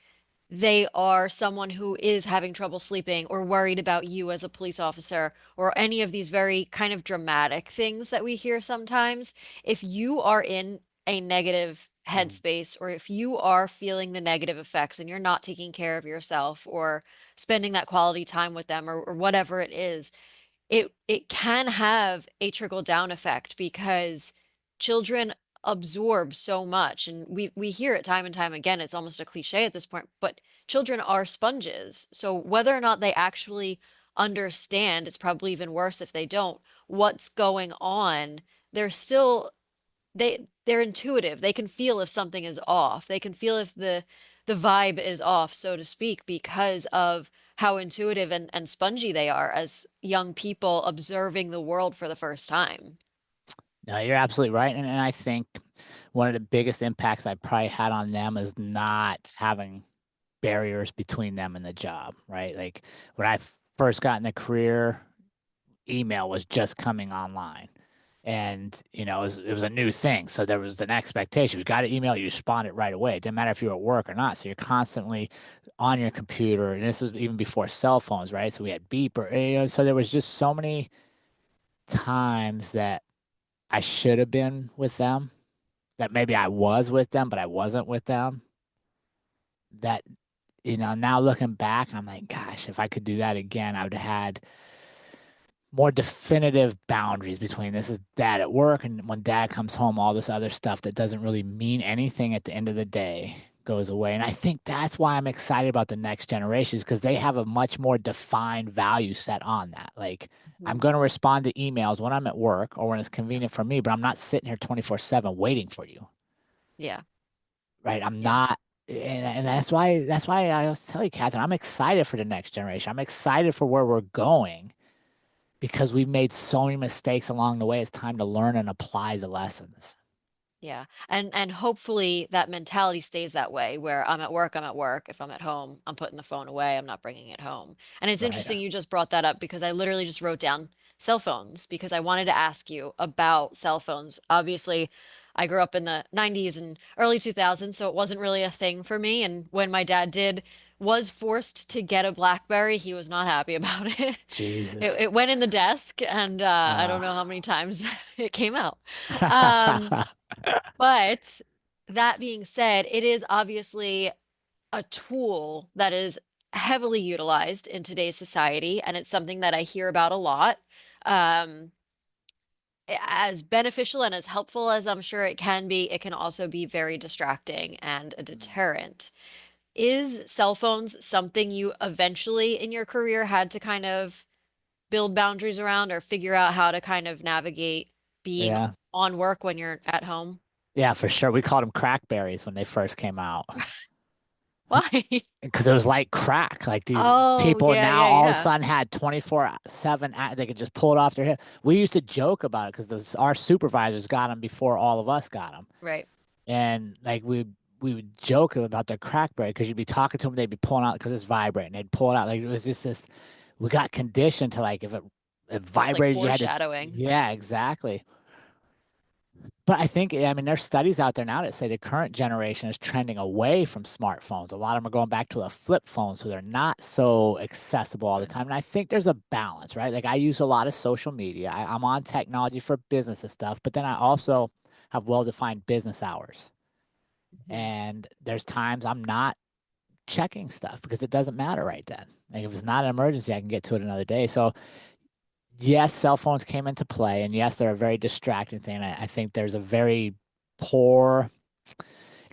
they are someone who is having trouble sleeping or worried about you as a police officer or any of these very kind of dramatic things that we hear sometimes, if you are in a negative Mm. headspace or if you are feeling the negative effects and you're not taking care of yourself or spending that quality time with them or whatever it is, it can have a trickle down effect because children absorb so much and we hear it time and time again. It's almost a cliche at this point, but children are sponges. So whether or not they actually understand, it's probably even worse if they don't, what's going on, they're still they're intuitive. They can feel if something is off. They can feel if the vibe is off, so to speak, because of how intuitive and spongy they are as young people observing the world for the first time. No, you're absolutely right. And I think one of the biggest impacts I probably had on them is not having barriers between them and the job, right? Like when I first got in the career, email was just coming online. And, it was a new thing. So there was an expectation. You got an email, you respond it right away. It didn't matter if you were at work or not. So you're constantly on your computer. And this was even before cell phones, right? So we had beeper, so there was just so many times that I should have been with them, that maybe I was with them, but I wasn't with them. That, now looking back, I'm like, gosh, if I could do that again, I would have had more definitive boundaries between this is dad at work and when dad comes home, all this other stuff that doesn't really mean anything at the end of the day goes away. And I think that's why I'm excited about the next generations because they have a much more defined value set on that. Like, I'm Mhm. going to respond to emails when I'm at work or when it's convenient for me, but I'm not sitting here 24/7 waiting for you. Yeah, Right. I'm yeah, not. And that's why I always tell you, Catherine, I'm excited for the next generation. I'm excited for where we're going because we've made so many mistakes along the way. It's time to learn and apply the lessons. yeah. And hopefully that mentality stays that way where I'm at work, I'm at work. If I'm at home, I'm putting the phone away, I'm not bringing it home. And it's Right. interesting you just brought that up because I literally just wrote down cell phones because I wanted to ask you about cell phones. Obviously, I grew up in the 90s and early 2000s, so it wasn't really a thing for me. And when my dad was forced to get a BlackBerry, he was not happy about it. It, Jesus. it went in the desk, and I don't Uh, know how many times it came out. Um, but that being said, it is obviously a tool that is heavily utilized in today's society, and it's something that I hear about a lot. Um, as beneficial and as helpful as I'm sure it can be, it can also be very distracting and a deterrent. Is cell phones something you eventually in your career had to kind of build boundaries around or figure out how to kind of navigate being yeah. on work when you're at home? Yeah, for sure. We called them crackberries when they first came out Why? because it was like crack. Like these Oh, people yeah, now yeah, all of a yeah. sudden had 24/7, they could just pull it off their hip. We used to joke about it because our supervisors got them before all of us got them. Right. And like we would joke about their crackberry because you'd be talking to them, they'd be pulling out because it's vibrating. They'd pull it out. Like it was just this, we got conditioned to like if it Like vibrated, you had to, foreshadowing. yeah, exactly. But I think, I mean, there's studies out there now that say the current generation is trending away from smartphones. A lot of them are going back to a flip phone, so they're not so accessible all the Okay. time. And I think there's a balance, right? Like I use a lot of social media. I'm on technology for business and stuff, but then I also have well-defined business hours. Mhm. And there's times I'm not checking stuff because it doesn't matter right then. Like if it's not an emergency, I can get to it another day. So yes, cell phones came into play, and yes, they're a very distracting thing. I think there's a very poor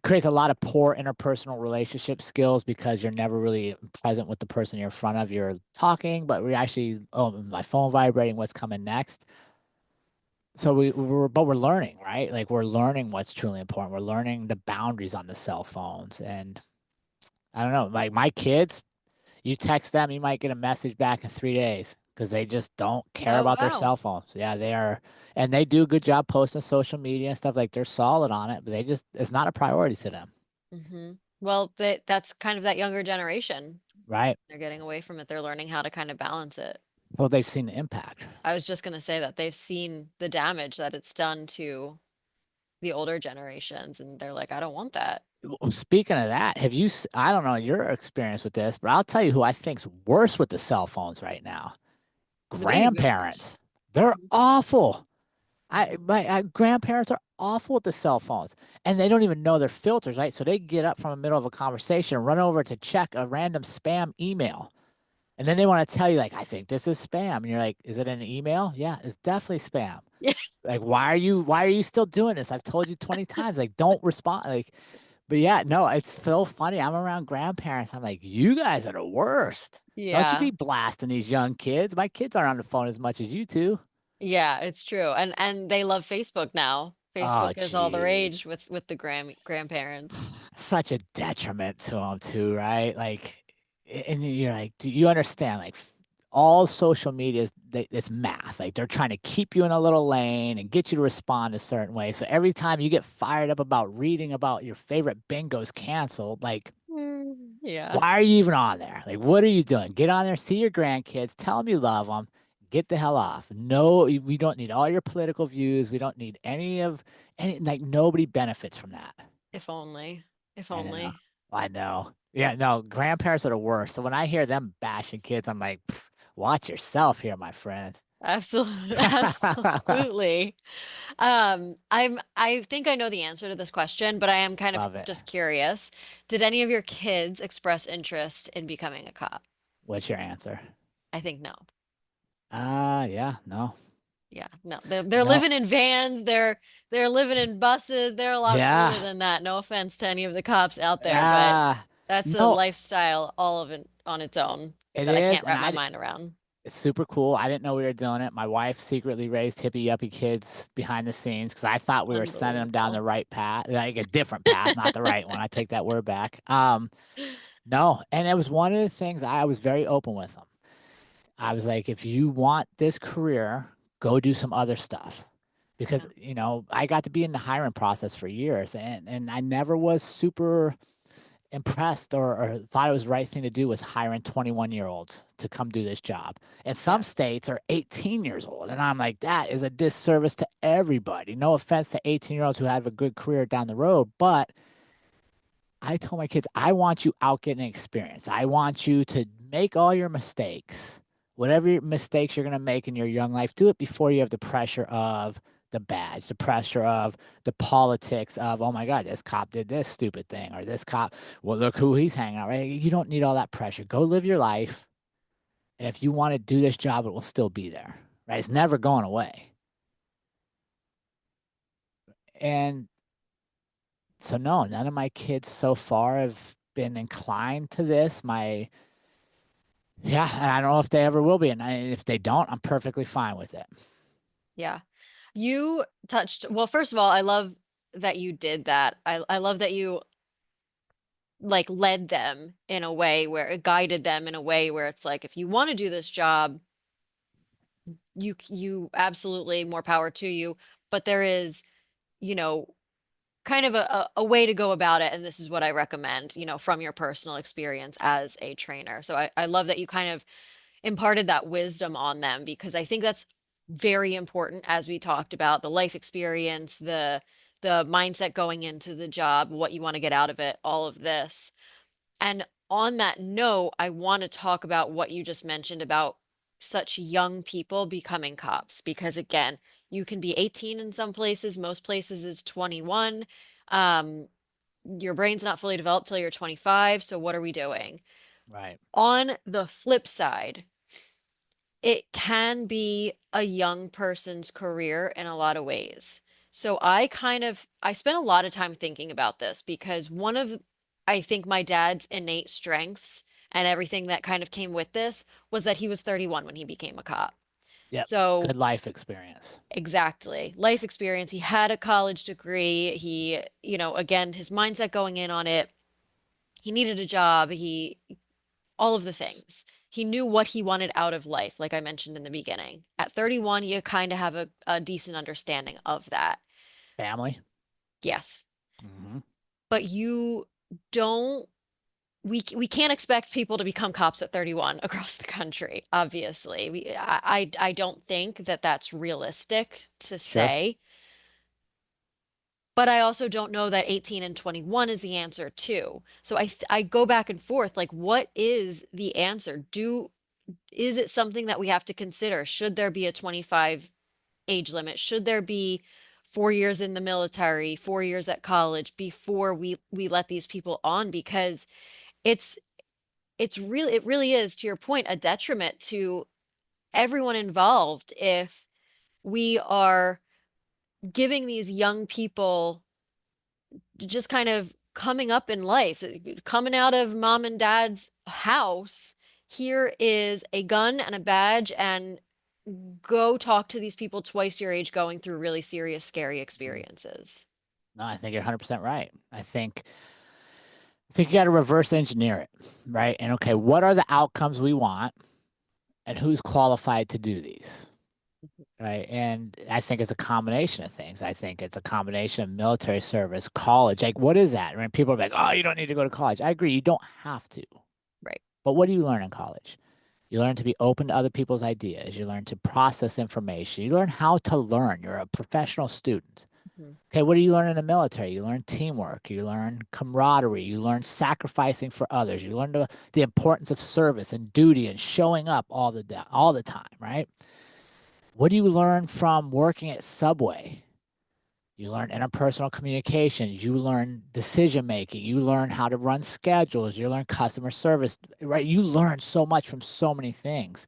creates a lot of poor interpersonal relationship skills because you're never really present with the person you're in front of. You're talking, but we're actually, oh, my phone vibrating, what's coming next. So we're learning, right? Like we're learning what's truly important. We're learning the boundaries on the cell phones. And I don't know, like my kids, you text them, you might get a message back in 3 days because they just don't care Oh, about their wow. cell phones. Yeah, they are, and they do a good job posting social media and stuff. Like they're solid on it, but they just, it's not a priority to them, Well, that's kind of that younger generation. right? They're getting away from it. They're learning how to kind of balance it. Well, they've seen the impact. I was just going to say that they've seen the damage that it's done to the older generations, and they're like, I don't want that. Well, speaking of that, have you, I don't know your experience with this, but I'll tell you who I think's worse with the cell phones right now. The baby boomers. Grandparents. They're Mhm. awful. Mhm. My grandparents are awful with the cell phones, and they don't even know their filters, right? So they get up from the middle of a conversation and run over to check a random spam email. And then they want to tell you, like, I think this is spam. And you're like, is it an email? Yeah, it's definitely spam. Yeah. Like, why are you still doing this? I've told you 20 times, like, don't respond. Like, but yeah, no, it's so funny. I'm around grandparents. I'm like, you guys are the worst. Don't you Yeah. be blasting these young kids. My kids aren't on the phone as much as you two. Yeah, it's true. And they love Facebook now. Oh, Facebook is all the jeez. rage with the grandparents. Such a detriment to them too, right? Like, and you're like, do you understand? Like, all social media is it's math. Like, they're trying to keep you in a little lane and get you to respond a certain way. So every time you get fired up about reading about your favorite bingo's canceled, like, Yeah, why are you even on there? Like, what are you doing? Get on there, see your grandkids, tell them you love them, get the hell off. No, we don't need all your political views. We don't need like, nobody benefits from that. if only. If I know. only. I know. Yeah, no, grandparents are the worst. So when I hear them bashing kids, I'm like, "Pff, watch yourself here, my friend." Absolutely. Absolutely. I think I know the answer to this question, but I am kind of Love it. just curious. Did any of your kids express interest in becoming a cop? What's your answer? I think no. Yeah, no, Yeah, no. They're no, living in vans, they're living in buses, they're a lot yeah, cooler than that. No offense to any of the cops out there, but ah, that's a no, lifestyle all of it on its own it that I is, can't and wrap my mind around. it's super cool. I didn't know we were doing it. My wife secretly raised hippie yuppie kids behind the scenes because I thought we were sending them down the Unbelievable. right path, like a different path, not the right one. I take that word back. No, and it was one of the things I was very open with them. I was like, if you want this career, go do some other stuff. Because, Yeah. I got to be in the hiring process for years and I never was super impressed or thought it was the right thing to do with hiring 21-year-olds to come do this job. And some Yes. states are 18 years old. And I'm like, that is a disservice to everybody. No offense to 18-year-olds who have a good career down the road, but I told my kids, I want you out getting experience. I want you to make all your mistakes. Whatever mistakes you're going to make in your young life, do it before you have the pressure of the badge, the pressure of the politics of, oh my God, this cop did this stupid thing, or this cop, well, look who he's hanging out, right? You don't need all that pressure. Go live your life. And if you want to do this job, it will still be there, right? It's never going away. And so, no, none of my kids so far have been inclined to this. Yeah, and I don't know if they ever will be. And if they don't, I'm perfectly fine with it. Yeah. You touched, well, first of all, I love that you did that. I love that you like led them in a way where it guided them in a way where it's like if you want to do this job, you absolutely more power to you, but there is, you know, kind of a way to go about it, and this is what I recommend, from your personal experience as a trainer. So I love that you kind of imparted that wisdom on them because I think that's very important as we talked about the life experience, the mindset going into the job, what you want to get out of it, all of this. And on that note, I want to talk about what you just mentioned about such young people becoming cops because again, you can be 18 in some places, most places is 21. Um, your brain's not fully developed till you're 25, so what are we doing? Right. On the flip side, it can be a young person's career in a lot of ways. So I spent a lot of time thinking about this because one of, I think my dad's innate strengths and everything that kind of came with this was that he was 31 when he became a cop. Yep. So Good life experience. exactly. Life experience. He had a college degree. He, again, his mindset going in on it. He needed a job. All of the things. He knew what he wanted out of life, like I mentioned in the beginning. At 31, you kind of have a decent understanding of that. Family. Yes. Hmm. But you don't, we can't expect people to become cops at 31 across the country, obviously. I don't think that that's realistic to Sure. say. But I also don't know that 18 and 21 is the answer too. So I go back and forth like what is the answer? Is it something that we have to consider? Should there be a 25 age limit? Should there be 4 years in the military, 4 years at college before we let these people on? Because it's it really is, to your point, a detriment to everyone involved if we are giving these young people just kind of coming up in life, coming out of mom and dad's house. Here is a gun and a badge, and go talk to these people twice your age going through really serious, scary Mhm. experiences. No, I think you're 100% right. I think you got to reverse engineer it, right? And okay, what are the outcomes we want and who's qualified to do these? Right. And I think it's a combination of things. I think it's a combination of military service, college. Like, what is that? I mean, people are like, oh, you don't need to go to college. I agree. You don't have to. Right. But what do you learn in college? You learn to be open to other people's ideas. You learn to process information. You learn how to learn. You're a professional student. Mhm. Okay, what do you learn in the military? You learn teamwork. You learn camaraderie. You learn sacrificing for others. You learn the importance of service and duty and showing up all the time, right? What do you learn from working at Subway? You learn interpersonal communications. You learn decision making. You learn how to run schedules. You learn customer service, right? You learn so much from so many things.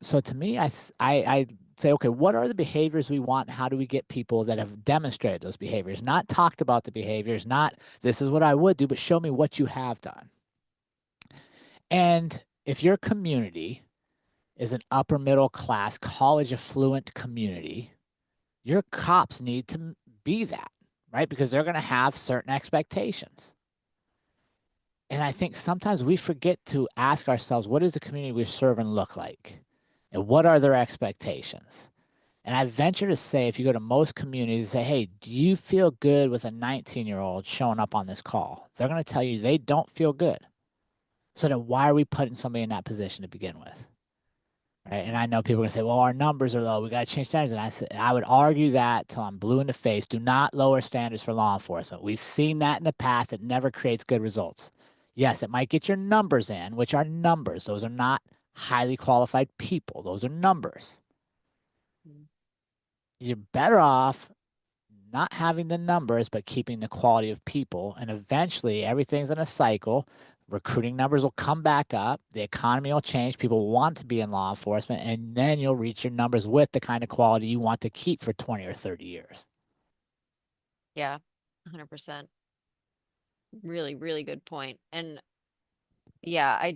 So to me, I say, okay, what are the behaviors we want? How do we get people that have demonstrated those behaviors? Not talked about the behaviors, not this is what I would do, but show me what you have done. And if your community is an upper middle class, college affluent community, your cops need to be that, right? Because they're going to have certain expectations. And I think sometimes we forget to ask ourselves, what does the community we serve and look like? And what are their expectations? And I venture to say, if you go to most communities, say, hey, do you feel good with a 19-year-old showing up on this call? They're going to tell you they don't feel good. So then why are we putting somebody in that position to begin with? Right. And I know people are going to say, well, our numbers are low. We got to change standards. And I said, I would argue that till I'm blue in the face. Do not lower standards for law enforcement. We've seen that in the past. It never creates good results. Yes, it might get your numbers in, which are numbers. Those are not highly qualified people. Those are numbers. Mhm. You're better off not having the numbers, but keeping the quality of people. And eventually, everything's in a cycle. Recruiting numbers will come back up. The economy will change. People want to be in law enforcement. And then you'll reach your numbers with the kind of quality you want to keep for 20 or 30 years. Yeah, 100%. Really, really good point. And yeah,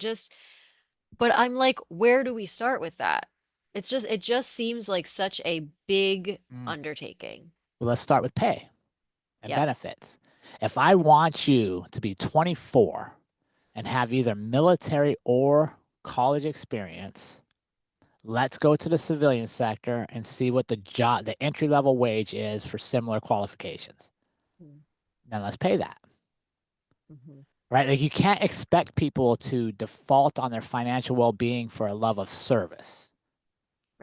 but I'm like, where do we start with that? It just seems like such a big Mm. undertaking. Well, let's start with pay and Yep. benefits. If I want you to be 24 and have either military or college experience, let's go to the civilian sector and see what the entry level wage is for similar qualifications. Then let's pay that, Mm-hmm. right? Like you can't expect people to default on their financial well being for a love of service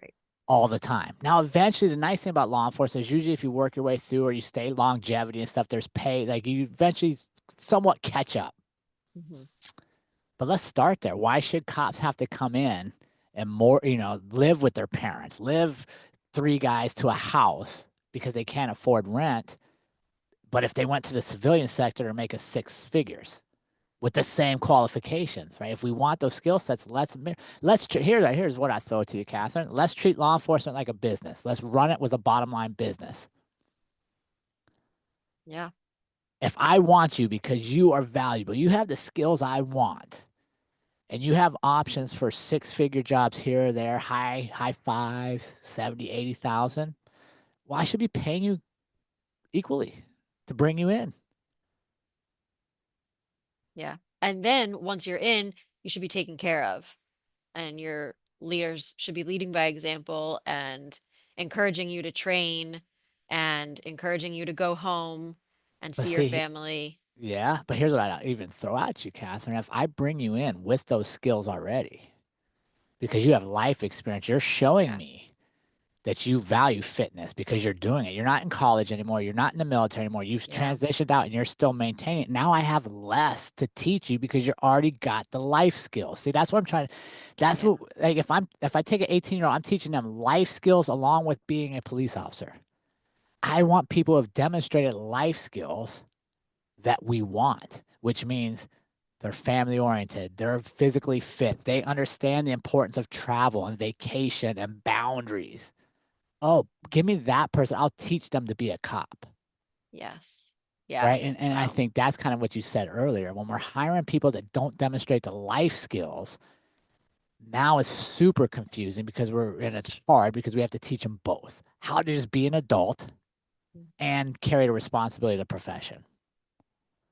Right. all the time. Now, eventually, the nice thing about law enforcement is usually if you work your way through or you stay longevity and stuff, there's pay. Like you eventually somewhat catch up. Mm-hmm. But let's start there. Why should cops have to come in and more, live with their parents, live three guys to a house because they can't afford rent? But if they went to the civilian sector to make us six figures with the same qualifications, right? If we want those skill sets, here's what I throw to you, Catherine. Let's treat law enforcement like a business. Let's run it with a bottom line business. Yeah. If I want you because you are valuable, you have the skills I want, and you have options for six-figure jobs here or there, high fives, 70, 80,000, well, I should be paying you equally to bring you in. Yeah. And then once you're in, you should be taken care of. And your leaders should be leading by example and encouraging you to train and encouraging you to go home and But see your see, family. yeah, but here's what I even throw at you, Catherine. If I bring you in with those skills already, because you have life experience, you're showing Yeah. me that you value fitness because you're doing it. You're not in college anymore. You're not in the military anymore. You've Yeah. transitioned out and you're still maintaining it. Now I have less to teach you because you already got the life skills. See, that's what I'm trying to, that's Yeah. what, like, if I take an 18-year-old, I'm teaching them life skills along with being a police officer. I want people who have demonstrated life skills that we want, which means they're family oriented, they're physically fit, they understand the importance of travel and vacation and boundaries. Oh, give me that person. I'll teach them to be a cop. Yes. Yeah. Right. And I Wow. think that's kind of what you said earlier. When we're hiring people that don't demonstrate the life skills, now it's super confusing because and it's hard because we have to teach them both how to just be an adult Mm. and carry the responsibility of the profession.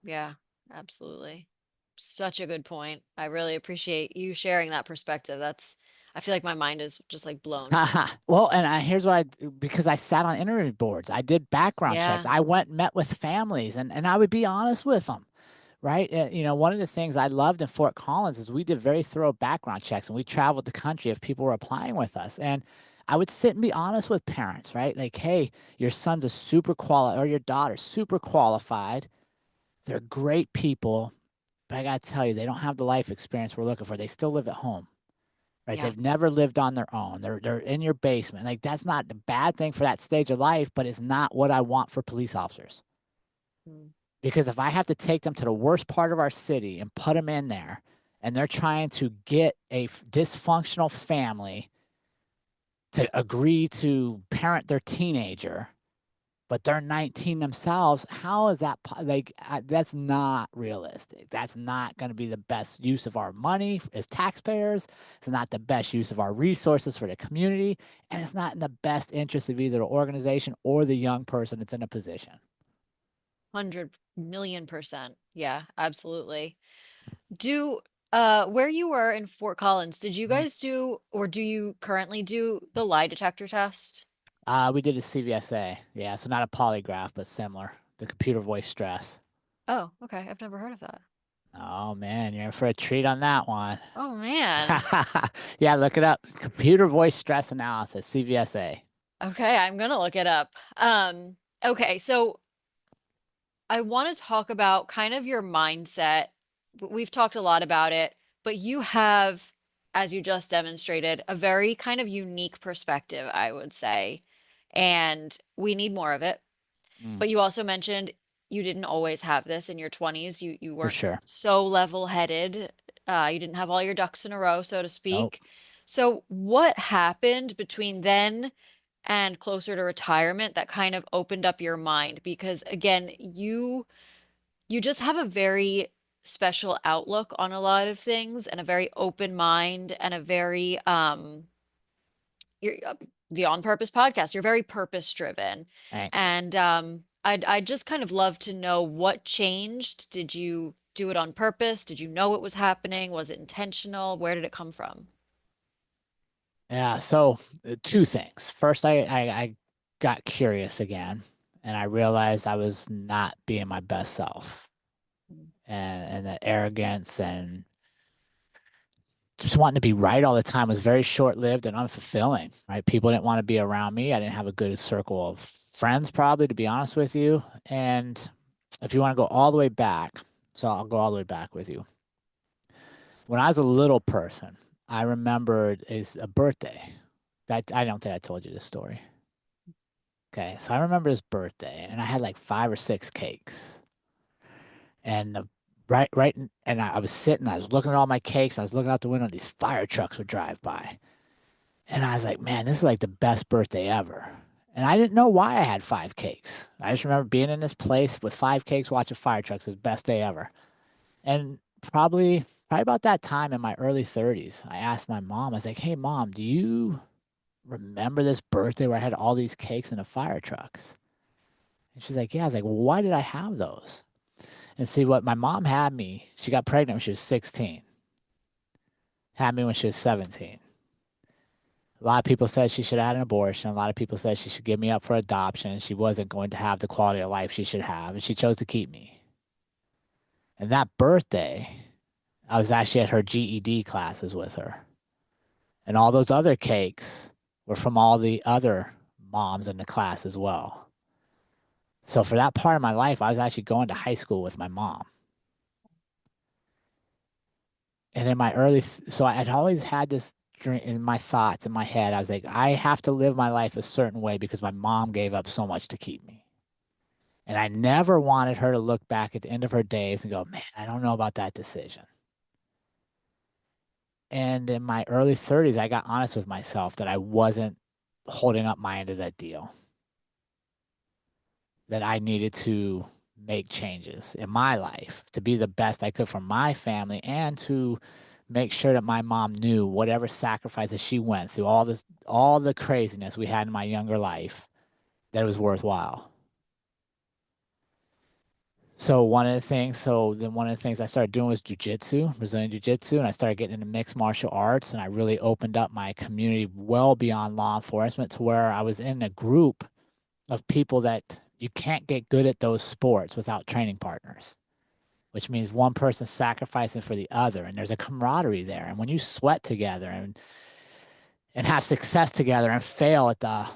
Yeah, absolutely. Such a good point. I really appreciate you sharing that perspective. I feel like my mind is just like blown. Well, and here's what because I sat on interview boards, I did background checks. Yeah. I went and met with families and I would be honest with them. Right. One of the things I loved in Fort Collins is we did very thorough background checks and we traveled the country if people were applying with us. And I would sit and be honest with parents, right? Like, hey, your son's a super qualified or your daughter's super qualified. They're great people, but I got to tell you, they don't have the life experience we're looking for. They still live at home, right? Yeah. They've never lived on their own. They're in your basement. Like, that's not a bad thing for that stage of life, but it's not what I want for police officers. Mm. Because if I have to take them to the worst part of our city and put them in there, and they're trying to get a dysfunctional family to agree to parent their teenager, but they're 19 themselves, how is that? Like, that's not realistic. That's not going to be the best use of our money as taxpayers. It's not the best use of our resources for the community. And it's not in the best interest of either the organization or the young person that's in a position. 100 million%. Yeah, absolutely. Do where you were in Fort Collins, did you Mhm. guys do or do you currently do the lie detector test? We did a CVSA. Yeah, so not a polygraph, but similar. The computer voice stress. Oh, okay. I've never heard of that. Oh man, you're in for a treat on that one. Oh man. Yeah, look it up. Computer voice stress analysis, CVSA. Okay, I'm gonna look it up. Okay, so I want to talk about kind of your mindset. We've talked a lot about it, but you have, as you just demonstrated, a very kind of unique perspective, I would say. And we need more of it. Mm, But you also mentioned you didn't always have this in your 20s. You for weren't sure. so level-headed. You didn't have all your ducks in a row, so to Nope. speak. So what happened between then and closer to retirement that kind of opened up your mind? Because again, you just have a very special outlook on a lot of things and a very open mind and a very you're the On Purpose podcast. You're very purpose driven. Thanks. And I'd just kind of love to know what changed. Did you do it on purpose? Did you know it was happening? Was it intentional? Where did it come from? Yeah, so two things. First, I got curious again, and I realized I was not being my best self, Mm. and the arrogance and just wanting to be right all the time was very short-lived and unfulfilling, right? People didn't want to be around me. I didn't have a good circle of friends, probably, to be honest with you. And if you want to go all the way back, so I'll go all the way back with you. When I was a little person, I remembered is a birthday. That I don't think I told you this story. Okay, so I remember his birthday, and I had like five or six cakes, and and I was sitting, I was looking at all my cakes, and I was looking out the window, and these fire trucks would drive by. And I was like, man, this is like the best birthday ever. And I didn't know why I had 5 cakes. I just remember being in this place with 5 cakes, watching fire trucks. It was the best day ever. And probably about that time in my early 30s, I asked my mom, I was like, hey, mom, do you remember this birthday where I had all these cakes in the fire trucks? And she's like, yeah. I was like, well, why did I have those? And see what my mom had me, she got pregnant when she was 16, had me when she was 17. A lot of people said she should have had an abortion. A lot of people said she should give me up for adoption. She wasn't going to have the quality of life she should have, and she chose to keep me. And that birthday, I was actually at her GED classes with her. And all those other cakes were from all the other moms in the class as well. So for that part of my life, I was actually going to high school with my mom. And in my so I had always had this dream in my thoughts in my head. I was like, I have to live my life a certain way because my mom gave up so much to keep me. And I never wanted her to look back at the end of her days and go, man, I don't know about that decision. And in my early 30s, I got honest with myself that I wasn't holding up my end of that deal, that I needed to make changes in my life to be the best I could for my family and to make sure that my mom knew whatever sacrifices she went through, all the craziness we had in my younger life, that it was worthwhile. So then one of the things I started doing was jujitsu, Brazilian jiu-jitsu, and I started getting into mixed martial arts, and I really opened up my community well beyond law enforcement to where I was in a group of people that you can't get good at those sports without training partners, which means one person sacrificing for the other, and there's a camaraderie there. And when you sweat together and have success together and fail at the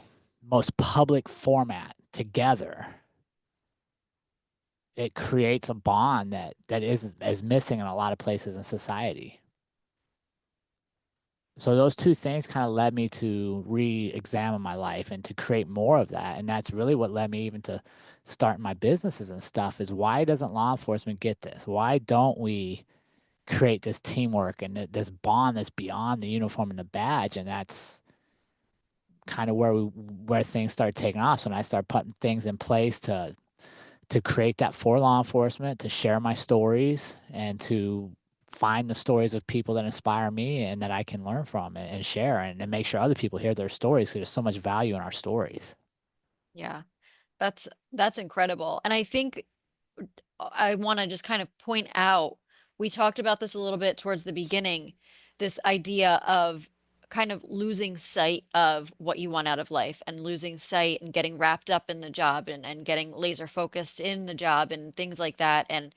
most public format together, it creates a bond that is missing in a lot of places in society. So those two things kind of led me to re-examine my life and to create more of that. And that's really what led me even to start my businesses and stuff is why doesn't law enforcement get this? Why don't we create this teamwork and this bond that's beyond the uniform and the badge? And that's kind of where things started taking off. So when I started putting things in place to create that for law enforcement, to share my stories, and to find the stories of people that inspire me and that I can learn from and share and make sure other people hear their stories because there's so much value in our stories. Yeah, that's incredible. And I think I want to just kind of point out, we talked about this a little bit towards the beginning, this idea of kind of losing sight of what you want out of life and losing sight and getting wrapped up in the job and getting laser focused in the job and things like that. And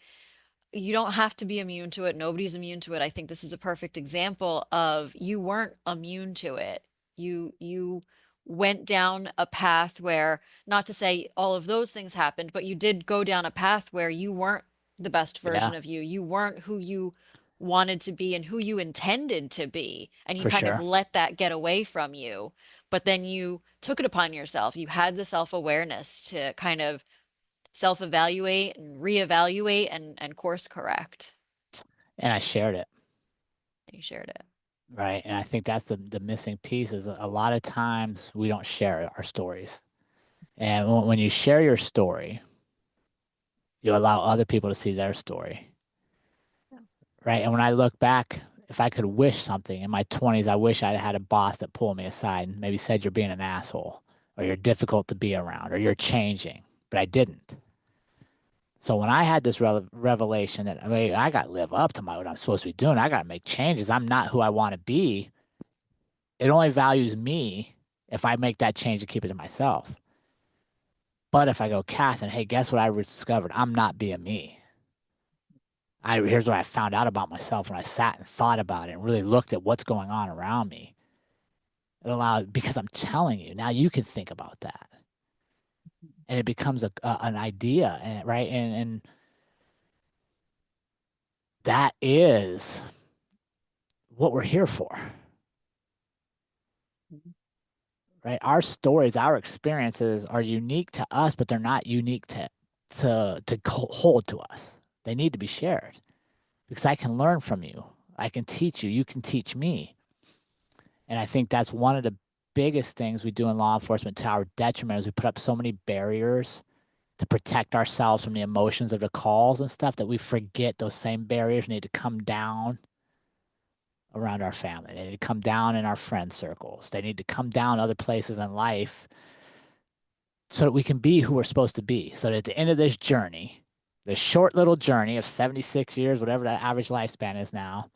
you don't have to be immune to it. Nobody's immune to it. I think this is a perfect example of you weren't immune to it. You went down a path where, not to say all of those things happened, but you did go down a path where you weren't the best version Yeah, of you. You weren't who you wanted to be and who you intended to be. And you for kind of sure. let that get away from you. But then you took it upon yourself. You had the self-awareness to kind of self-evaluate and reevaluate and course correct. And I shared it. And you shared it. Right. And I think that's the missing piece is a lot of times we don't share our stories. And when you share your story, you allow other people to see their story. Yeah. Right. And when I look back, if I could wish something in my 20s, I wish I'd had a boss that pulled me aside and maybe said, you're being an asshole or you're difficult to be around or you're changing. But I didn't. So when I had this revelation that I mean, I got to live up to what I'm supposed to be doing, I got to make changes. I'm not who I want to be. It only values me if I make that change and keep it to myself. But if I go, Kath, and hey, guess what I discovered? I'm not being me. Here's what I found out about myself when I sat and thought about it and really looked at what's going on around me. It allowed because I'm telling you now you can think about that, and it becomes an idea, and right, and that is what we're here for, Mhm. right? Our stories, our experiences are unique to us, but they're not unique to hold to us. They need to be shared because I can learn from you. I can teach you. You can teach me. And I think that's one of the biggest things we do in law enforcement to our detriment is we put up so many barriers to protect ourselves from the emotions of the calls and stuff that we forget those same barriers need to come down around our family. They need to come down in our friend circles. They need to come down other places in life so that we can be who we're supposed to be. So that at the end of this journey, this short little journey of 76 years, whatever that average lifespan is now,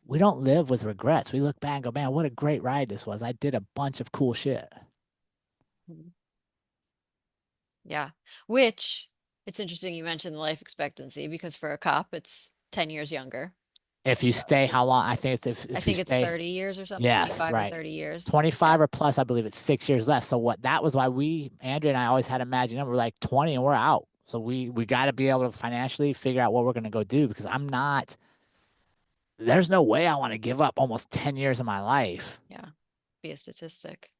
we don't live with regrets. We look back and go, man, what a great ride this was. I did a bunch of cool shit. Mhm. Yeah. Which it's interesting you mentioned the life expectancy because for a cop, it's 10 years younger. If you stay, how 60 long? I think years. it's I if you think it's stay, 30 years or something, yes, 25 or right. 30 years. 25 Yeah. or plus, I believe it's 6 years less. So what that was why Andrea and I always had a magic number, we're like 20 and we're out. So we got to be able to financially figure out what we're going to go do because there's no way I want to give up almost 10 years of my life. Yeah. Be a statistic.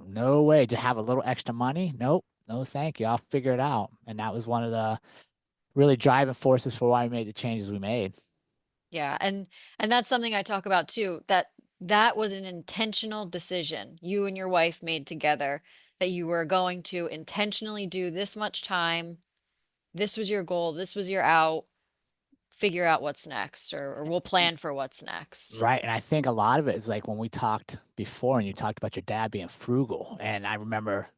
No way to have a little extra money. Nope. No, thank you. I'll figure it out. And that was one of the really driving forces for why we made the changes we made. Yeah. And that's something I talk about too, that that was an intentional decision you and your wife made together that you were going to intentionally do this much time. This was your goal. This was your out. Figure out what's next, or we'll plan for what's next. Right. And I think a lot of it is like when we talked before and you talked about your dad being frugal. And I remember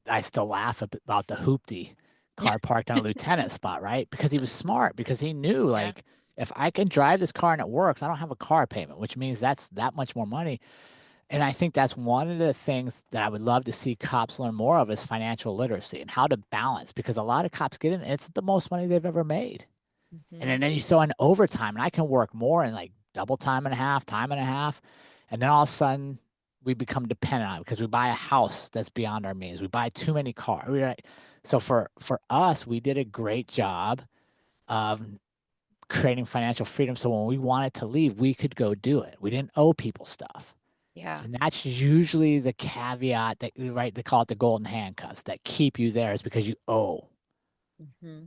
I still laugh about the hoopty car parked on a lieutenant spot, right? Because he was smart, because he knew Yeah. like if I can drive this car and it works, I don't have a car payment, which means that's that much more money. And I think that's one of the things that I would love to see cops learn more of is financial literacy and how to balance because a lot of cops get in, and it's the most money they've ever made. And Hmm. then you throw in overtime, and I can work more and like double time and a half, time and a half. And then all of a sudden, we become dependent on it because we buy a house that's beyond our means. We buy too many cars. So for us, we did a great job of creating financial freedom. So when we wanted to leave, we could go do it. We didn't owe people stuff. Yeah. And that's usually the caveat that, right, they call it the golden handcuffs that keep you there is because you owe. Hmm.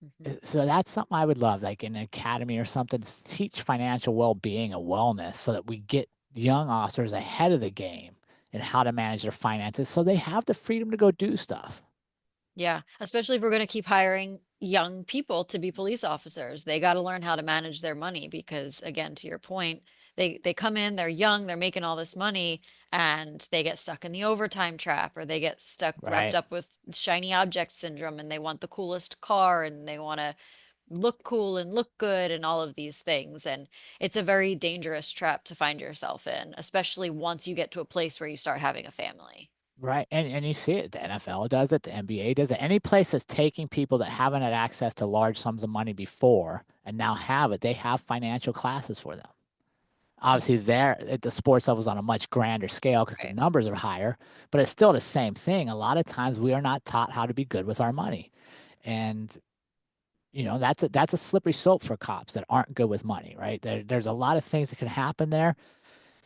Hmm. So that's something I would love, like in an academy or something, to teach financial well-being and wellness so that we get young officers ahead of the game and how to manage their finances so they have the freedom to go do stuff. Yeah, especially if we're going to keep hiring young people to be police officers. They got to learn how to manage their money because again, to your point, they come in, they're young, they're making all this money and they get stuck in the overtime trap or they get stuck wrapped Right. up with shiny object syndrome and they want the coolest car and they want to look cool and look good and all of these things. And it's a very dangerous trap to find yourself in, especially once you get to a place where you start having a family. Right. And you see it. The NFL does it, the NBA does it. Any place that's taking people that haven't had access to large sums of money before and now have it, they have financial classes for them. Obviously, Mhm. there at the sports level is on a much grander scale because the Right. numbers are higher, but it's still the same thing. A lot of times we are not taught how to be good with our money. And that's a slippery slope for cops that aren't good with money, right? There's a lot of things that can happen there.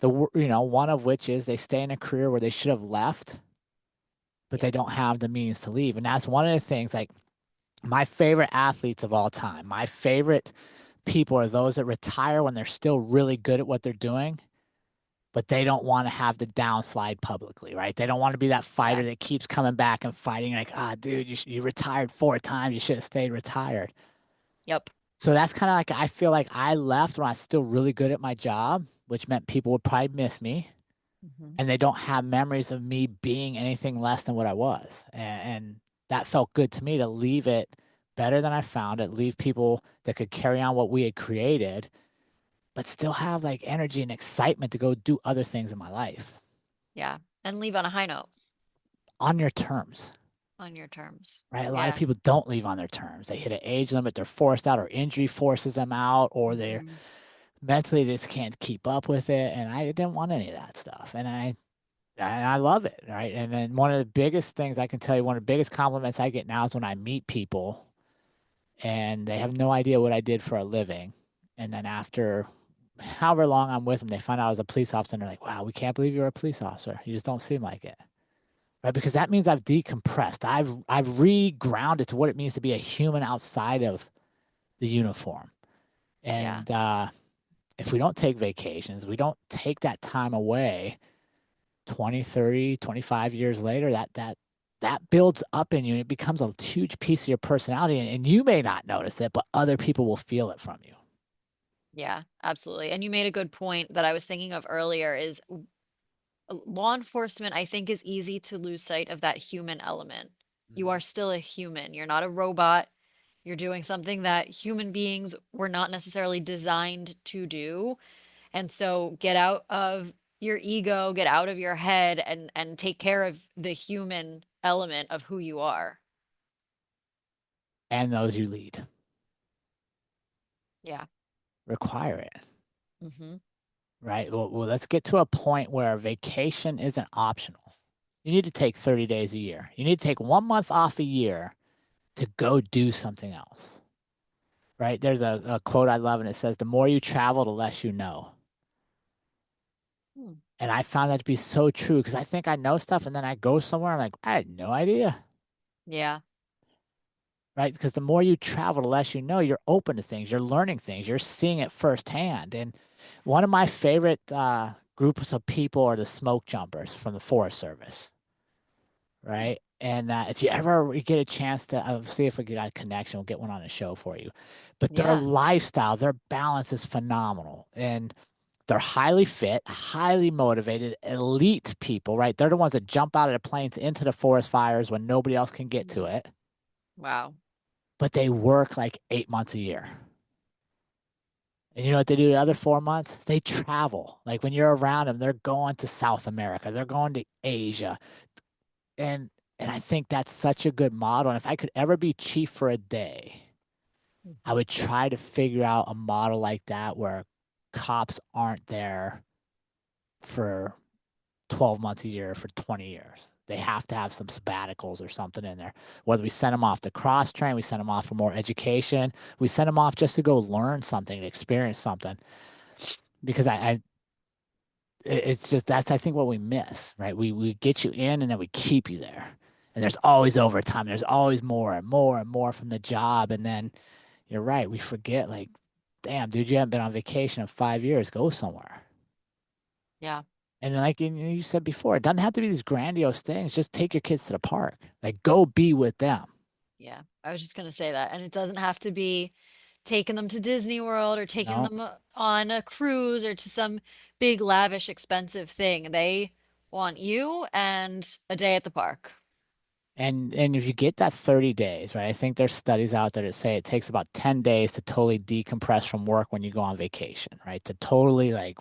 One of which is they stay in a career where they should have left, but Yep. they don't have the means to leave. And that's one of the things like my favorite athletes of all time, my favorite people are those that retire when they're still really good at what they're doing, but they don't want to have the downslide publicly, right? They don't want to be that Yeah. fighter that keeps coming back and fighting like, dude, you retired 4 times. You should have stayed retired. Yep. So that's kind of like I feel like I left when I was still really good at my job, which meant people would probably miss me, Hmm. and they don't have memories of me being anything less than what I was. And that felt good to me to leave it better than I found it, leave people that could carry on what we had created, but still have like energy and excitement to go do other things in my life Yeah. And leave on a high note on your terms. on your terms. Right. A lot of Yeah. people don't leave on their terms. They hit an age limit, they're forced out, or injury forces them out, or they're Hmm. mentally they just can't keep up with it. And I didn't want any of that stuff. And I love it. Right. And then one of the biggest things I can tell you, one of the biggest compliments I get now is when I meet people and they have no idea what I did for a living. And then after however long I'm with them, they find out I was a police officer and they're like, wow, we can't believe you're a police officer. You just don't seem like it. Right? Because that means I've decompressed. I've re-grounded to what it means to be a human outside of the uniform. Yeah. And if we don't take vacations, we don't take that time away, 20, 30, 25 years later, that builds up in you and it becomes a huge piece of your personality. And you may not notice it, but other people will feel it from you. Yeah, absolutely. And you made a good point that I was thinking of earlier is law enforcement, I think, is easy to lose sight of that human element. You are Mhm. still a human. You're not a robot. You're doing something that human beings were not necessarily designed to do. And so get out of your ego, get out of your head and take care of the human element of who you are. And those you lead Yeah. require it, Hmm. right? Well, let's get to a point where vacation isn't optional. You need to take 30 days a year. You need to take 1 month off a year to go do something else, right? There's a quote I love, and it says, the more you travel, the less you know. Hmm. And I found that to be so true because I think I know stuff, and then I go somewhere, I'm like, I had no idea, Yeah. right? Because the more you travel, the less you know. You're open to things, you're learning things, you're seeing it firsthand. And one of my favorite groups of people are the smoke jumpers from the Forest Service, Hmm. right? And if you ever get a chance to see if we got a connection, we'll get one on the show for you. But their Yeah. lifestyle, their balance is phenomenal. And they're highly fit, highly motivated, elite people, right? They're the ones that jump out of the planes into the forest fires when nobody else can get to Hmm. it. Wow. But they work like 8 months a year. And you know what they do the other 4 months? They travel. Like when you're around them, they're going to South America, they're going to Asia. And I think that's such a good model. And if I could ever be chief for a day, I Hmm. would try to figure out a model like that where cops aren't there for 12 months a year for 20 years. They have to have some sabbaticals or something in there. Whether we send them off to cross train, we send them off for more education, we send them off just to go learn something, to experience something. Because it's just that's I think what we miss, right? We get you in and then we keep you there. And there's always overtime. There's always more and more and more from the job. And then you're right, we forget like, damn, dude, you haven't been on vacation in 5 years. Go somewhere. Yeah. And like you said before, it doesn't have to be these grandiose things. Just take your kids to the park. Like go be with them. Yeah. I was just going to say that. And it doesn't have to be taking them to Disney World or taking No. them on a cruise or to some big, lavish, expensive thing. They want you and a day at the park. And if you get that 30 days, right? I think there's studies out there that say it takes about 10 days to totally decompress from work when you go on vacation, right? To totally like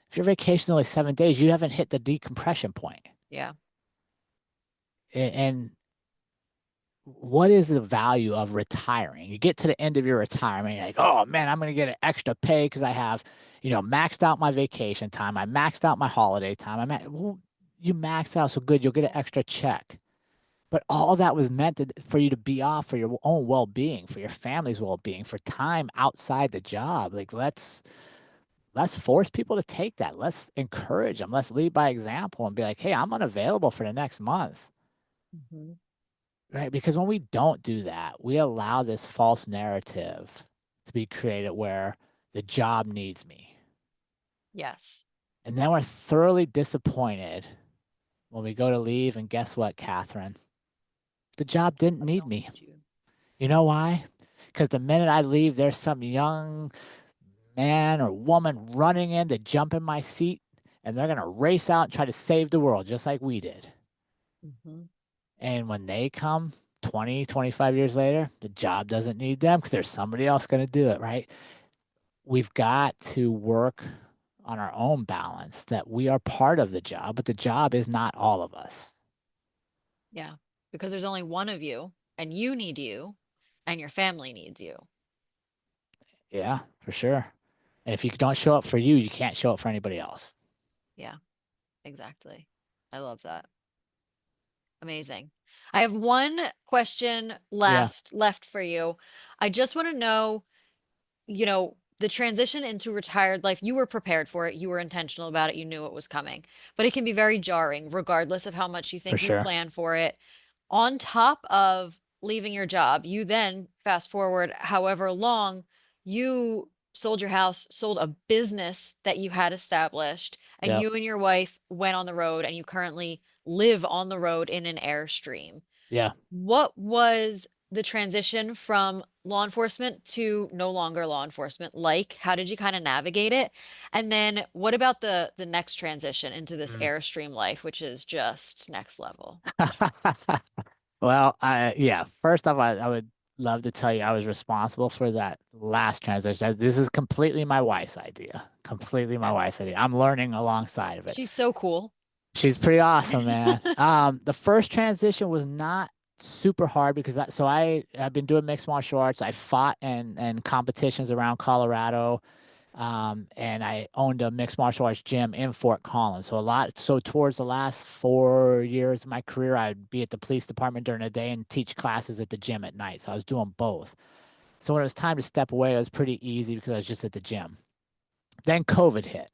if your vacation is only 7 days, you haven't hit the decompression point. Yeah. And what is the value of retiring? You get to the end of your retirement, you're like, oh man, I'm going to get an extra pay because I have, maxed out my vacation time. I maxed out my holiday time. Well, you maxed out so good, you'll get an extra check. But all that was meant for you to be off for your own well being, for your family's well being, for time outside the job. Like, let's force people to take that. Let's encourage them. Let's lead by example and be like, hey, I'm unavailable for the next month. Hmm. Right. Because when we don't do that, we allow this false narrative to be created where the job needs me. Yes. And then we're thoroughly disappointed when we go to leave. And guess what, Catherine? The job didn't I need don't me. need you. You know why? Because the minute I leave, there's some young man or woman running in to jump in my seat, and they're going to race out and try to save the world just like we did. Hmm. And when they come 20, 25 years later, the job doesn't need them because there's somebody else going to do it, right? We've got to work on our own balance that we are part of the job, but the job is not all of us. Yeah. Because there's only one of you and you need you and your family needs you. Yeah, for sure. And if you don't show up for you, you can't show up for anybody else. Yeah, exactly. I love that. Amazing. I have one question Yeah, left for you. I just want to know, the transition into retired life, you were prepared for it, you were intentional about it, you knew it was coming, but it can be very jarring, regardless of how much you for think you sure. plan for it. On top of leaving your job, you then fast forward however long, you sold your house, sold a business that you had established, and Yep. you and your wife went on the road and you currently live on the road in an Airstream. Yeah. What was the transition from law enforcement to no longer law enforcement like? How did you kind of navigate it? And then what about the next transition into this Mm. Airstream life, which is just next level? Well, yeah, first off, I would love to tell you I was responsible for that last transition. This is completely my wife's idea. Completely my Okay. wife's idea. I'm learning alongside of it. She's so cool. She's pretty awesome, man. The first transition was not super hard because I've been doing mixed martial arts. I fought in competitions around Colorado. And I owned a mixed martial arts gym in Fort Collins. So towards the last 4 years of my career, I'd be at the police department during the day and teach classes at the gym at night. So I was doing both. So when it was time to step away, it was pretty easy because I was just at the gym. Then COVID hit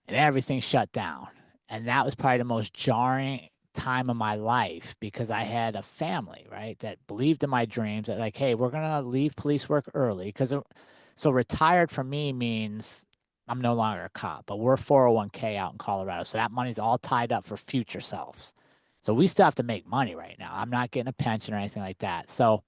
and everything shut down. And that was probably the most jarring time of my life because I had a family, right, that believed in my dreams that, like, hey, we're going to leave police work early because so retired for me means I'm no longer a cop, but we're 401k out in Colorado. So that money's all tied up for future selves. So we still have to make money right now. I'm not getting a pension or anything like that. So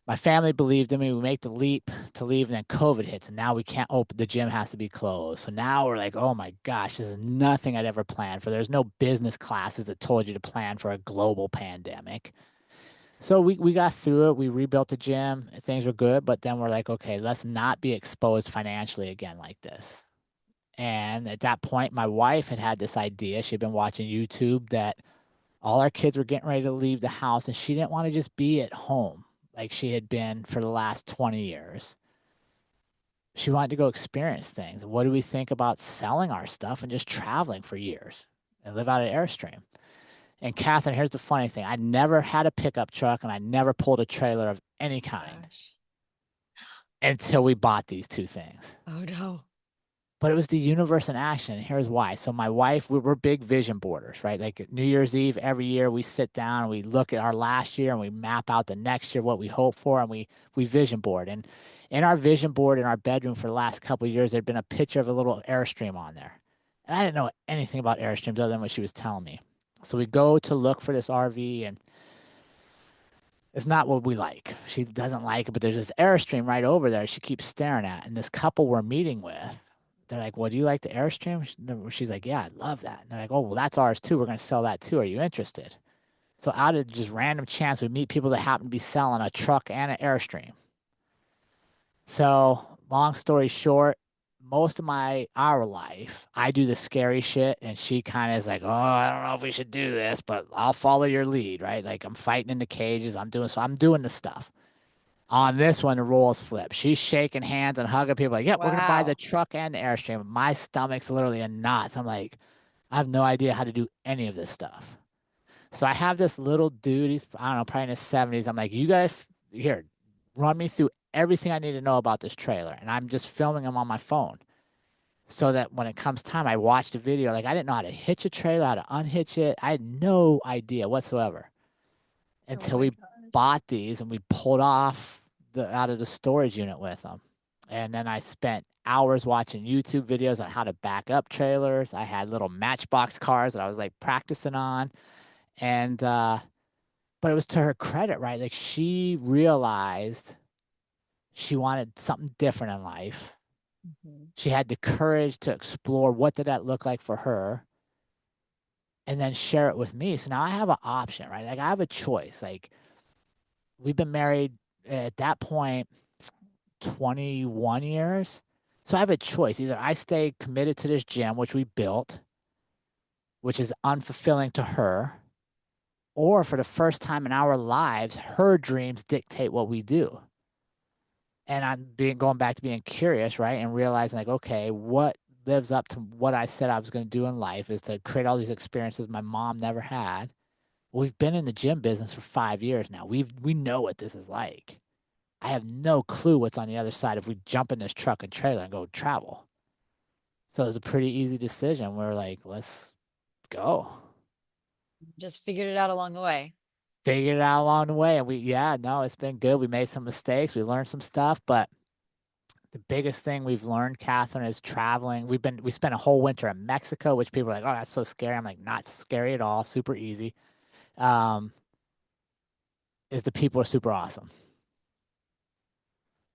my family believed in me. We make the leap to leave, and then COVID hits, and now we can't open. The gym has to be closed. So now we're like, oh my gosh, this is nothing I'd ever planned for. There's no business classes that told you to plan for a global pandemic. So we got through it. We rebuilt the gym. Things were good, but then we're like, okay, let's not be exposed financially again like this. And at that point, my wife had had this idea. She'd been watching YouTube that all our kids were getting ready to leave the house, and she didn't want to just be at home like she had been for the last 20 years. She wanted to go experience things. What do we think about selling our stuff and just traveling for years and live out at Airstream? And Catherine, here's the funny thing. I never had a pickup truck and I never pulled a trailer of any kind Gosh. until we bought these two things. Oh no. But it was the universe in action. And here's why. So my wife, we're big vision boarders, right? Like New Year's Eve, every year we sit down and we look at our last year and we map out the next year, what we hope for, and we vision board. And in our vision board in our bedroom for the last couple of years, there'd been a picture of a little Airstream on there. And I didn't know anything about Airstreams other than what she was telling me. So we go to look for this RV and it's not what we like. She doesn't like it, but there's this Airstream right over there she keeps staring at. And this couple we're meeting with, they're like, well, do you like the Airstream? She's like, yeah, I love that. And they're like, oh, well, that's ours too. We're going to sell that too. Are you interested? So out of just random chance, we meet people that happen to be selling a truck and an Airstream. So long story short, most of our life, I do the scary shit, and she kind of is like, "Oh, I don't know if we should do this, but I'll follow your lead, right?" Like I'm fighting in the cages, I'm doing the stuff. On this one, the roles flip. She's shaking hands and hugging people, like, "Yep, we're gonna buy the Wow. truck and the Airstream." My stomach's literally in knots. I'm like, I have no idea how to do any of this stuff. So I have this little dude. He's I don't know, probably in his 70s. I'm like, you guys here, run me through everything I need to know about this trailer, and I'm just filming him on my phone so that when it comes time, I watch the video. Like I didn't know how to hitch a trailer, how to unhitch it. I had no idea whatsoever Oh until my we gosh. bought these and we pulled off the out of the storage unit with them. And then I spent hours watching YouTube videos on how to back up trailers. I had little matchbox cars that I was like practicing on. And but it was to her credit, right? Like she realized she wanted something different in life. Mhm. She had the courage to explore what did that look like for her and then share it with me. So now I have an option, right? Like I have a choice. Like we've been married at that point 21 years. So I have a choice. Either I stay committed to this gym, which we built, which is unfulfilling to her, or for the first time in our lives, her dreams dictate what we do. And I'm being going back to being curious, right? And realizing like, okay, what lives up to what I said I was going to do in life is to create all these experiences my mom never had. We've been in the gym business for 5 years now. We know what this is like. I have no clue what's on the other side if we jump in this truck and trailer and go travel. So it was a pretty easy decision. We're like, let's go. Just figured it out along the way. Figured it out along the way. And yeah, no, it's been good. We made some mistakes. We learned some stuff, but The biggest thing we've learned, Catherine, is traveling. We spent a whole winter in Mexico, which people are like, oh, that's so scary. I'm like, not scary at all, super easy. Um, is the people are super awesome.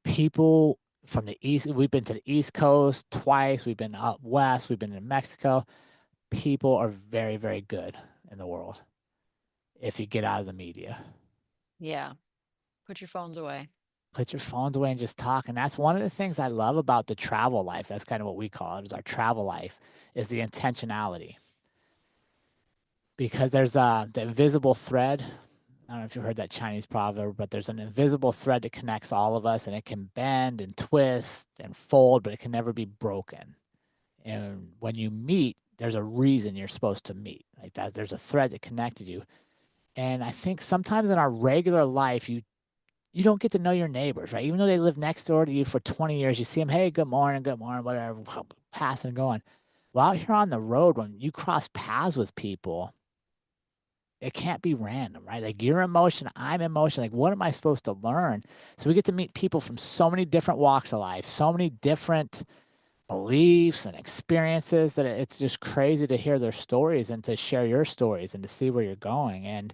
People from the east, we've been to the East Coast twice. We've been up west. We've been in Mexico. People are very, very good in the world if you get out of the media. Yeah. Put your phones away. Put your phones away and just talk. And that's one of the things I love about the travel life. That's kind of what we call it, is our travel life, is the intentionality. Because there's the invisible thread. I don't know if you heard that Chinese proverb, but there's an invisible thread that connects all of us, and it can bend and twist and fold, but it can never be broken. And when you meet, there's a reason you're supposed to meet. Like that, there's a thread that connected you. And I think sometimes in our regular life, you don't get to know your neighbors, right? Even though they live next door to you for 20 years, you see them, hey, good morning, whatever, passing and going. Well, out here on the road, when you cross paths with people, it can't be random, right? Like your emotion, I'm emotion. Like, what am I supposed to learn? So we get to meet people from so many different walks of life, so many different beliefs and experiences that it's just crazy to hear their stories and to share your stories and to see where you're going. And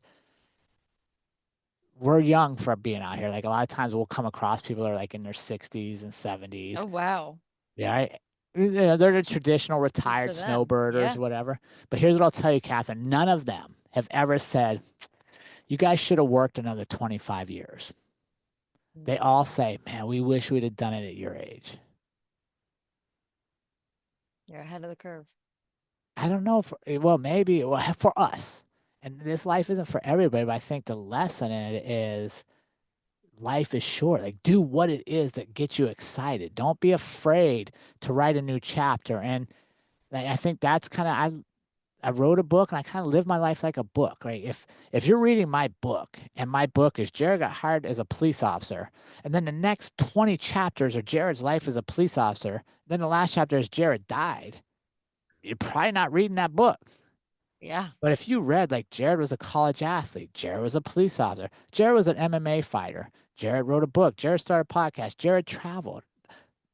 we're young for being out here. Like a lot of times we'll come across people that are like in their 60s and Oh, 70s. wow. Yeah. They're the traditional Good retired for them. snowbirders, Yeah. whatever. But here's what I'll tell you, Catherine. None of them have ever said, you guys should have worked another 25 years. They Mm. all say, man, we wish we'd have done it at your age. You're ahead of the curve. I don't know. Well, maybe for us. And this life isn't for everybody, but I think the lesson in it is life is short. Like, do what it is that gets you excited. Don't be afraid to write a new chapter. And like, I think that's kind of, I wrote a book and I kind of live my life like a book, right? If you're reading my book and my book is Jerrod got hired as a police officer, and then the next 20 chapters are Jerrod's life as a police officer, then the last chapter is Jerrod died, you're probably not reading that book. Yeah. But if you read like Jerrod was a college athlete, Jerrod was a police officer, Jerrod was an MMA fighter, Jerrod wrote a book, Jerrod started a podcast, Jerrod traveled.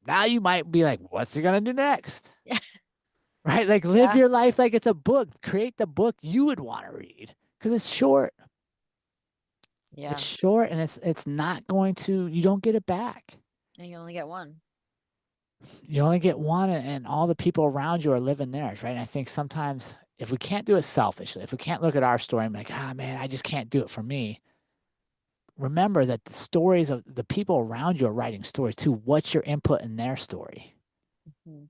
Now you might be like, what's he gonna do next? Yeah. Right? Like live Yeah. your life like it's a book. Create the book you would want to read because it's short. It's Yeah. short and it's not going to, you don't get it back. And you only get one. You only get one and all the people around you are living theirs, right? And I think sometimes if we can't do it selfishly, if we can't look at our story and be like, ah, man, I just can't do it for me. Remember that the stories of the people around you are writing stories too. What's your input in their story? Mhm.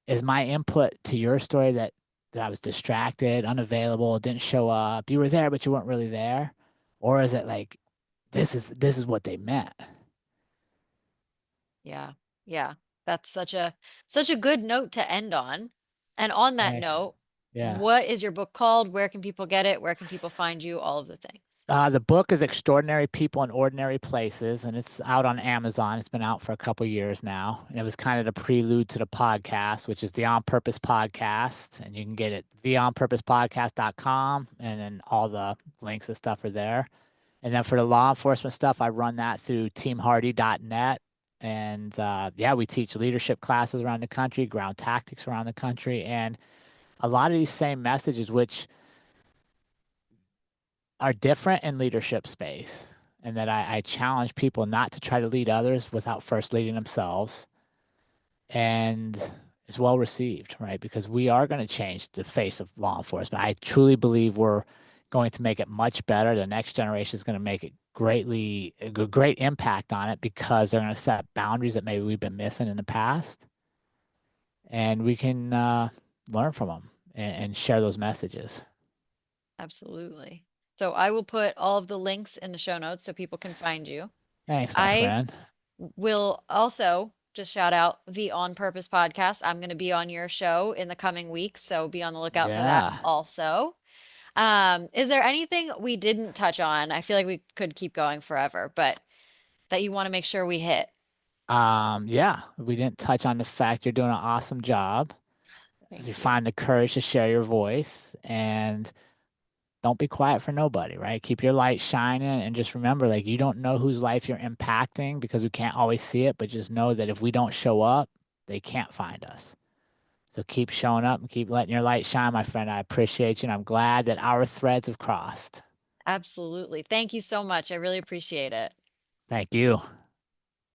Is my input to your story that I was distracted, unavailable, didn't show up, you were there but you weren't really there? Or is it like this is what they meant? Yeah. Yeah. That's such a good note to end on. And on that Thanks. note, Yeah. what is your book called? Where can people get it? Where can people find you? All of the things. The book is Extraordinary People in Ordinary Places, and it's out on Amazon. It's been out for a couple years now. And it was kind of the prelude to the podcast, which is the On Purpose Podcast. And you can get it theonpurposepodcast.com, and then all the links and stuff are there. And then for the law enforcement stuff, I run that through teamhardy.net. And yeah, we teach leadership classes around the country, ground tactics around the country, and a lot of these same messages, which are different in leadership space. And that I challenge people not to try to lead others without first leading themselves. And it's well received, right? Because we are going to change the face of law enforcement. I truly believe we're going to make it much better. The next generation is going to make it a great impact on it because they're going to set boundaries that maybe we've been missing in the past. And we can learn from them and share those messages. Absolutely. So I will put all of the links in the show notes so people can find you. Thanks, my I friend. will also just shout out the On Purpose podcast. I'm going to be on your show in the coming weeks, so be on the lookout for that Yeah. also. Is there anything we didn't touch on? I feel like we could keep going forever, but that you want to make sure we hit? Yeah, we didn't touch on the fact you're doing an awesome job. You Thank you. find the courage to share your voice, and don't be quiet for nobody, right? Keep your light shining and just remember, like, you don't know whose life you're impacting because we can't always see it, but just know that if we don't show up, they can't find us. So keep showing up and keep letting your light shine, my friend. I appreciate you, and I'm glad that our threads have crossed. Absolutely. Thank you so much. I really appreciate it. Thank you.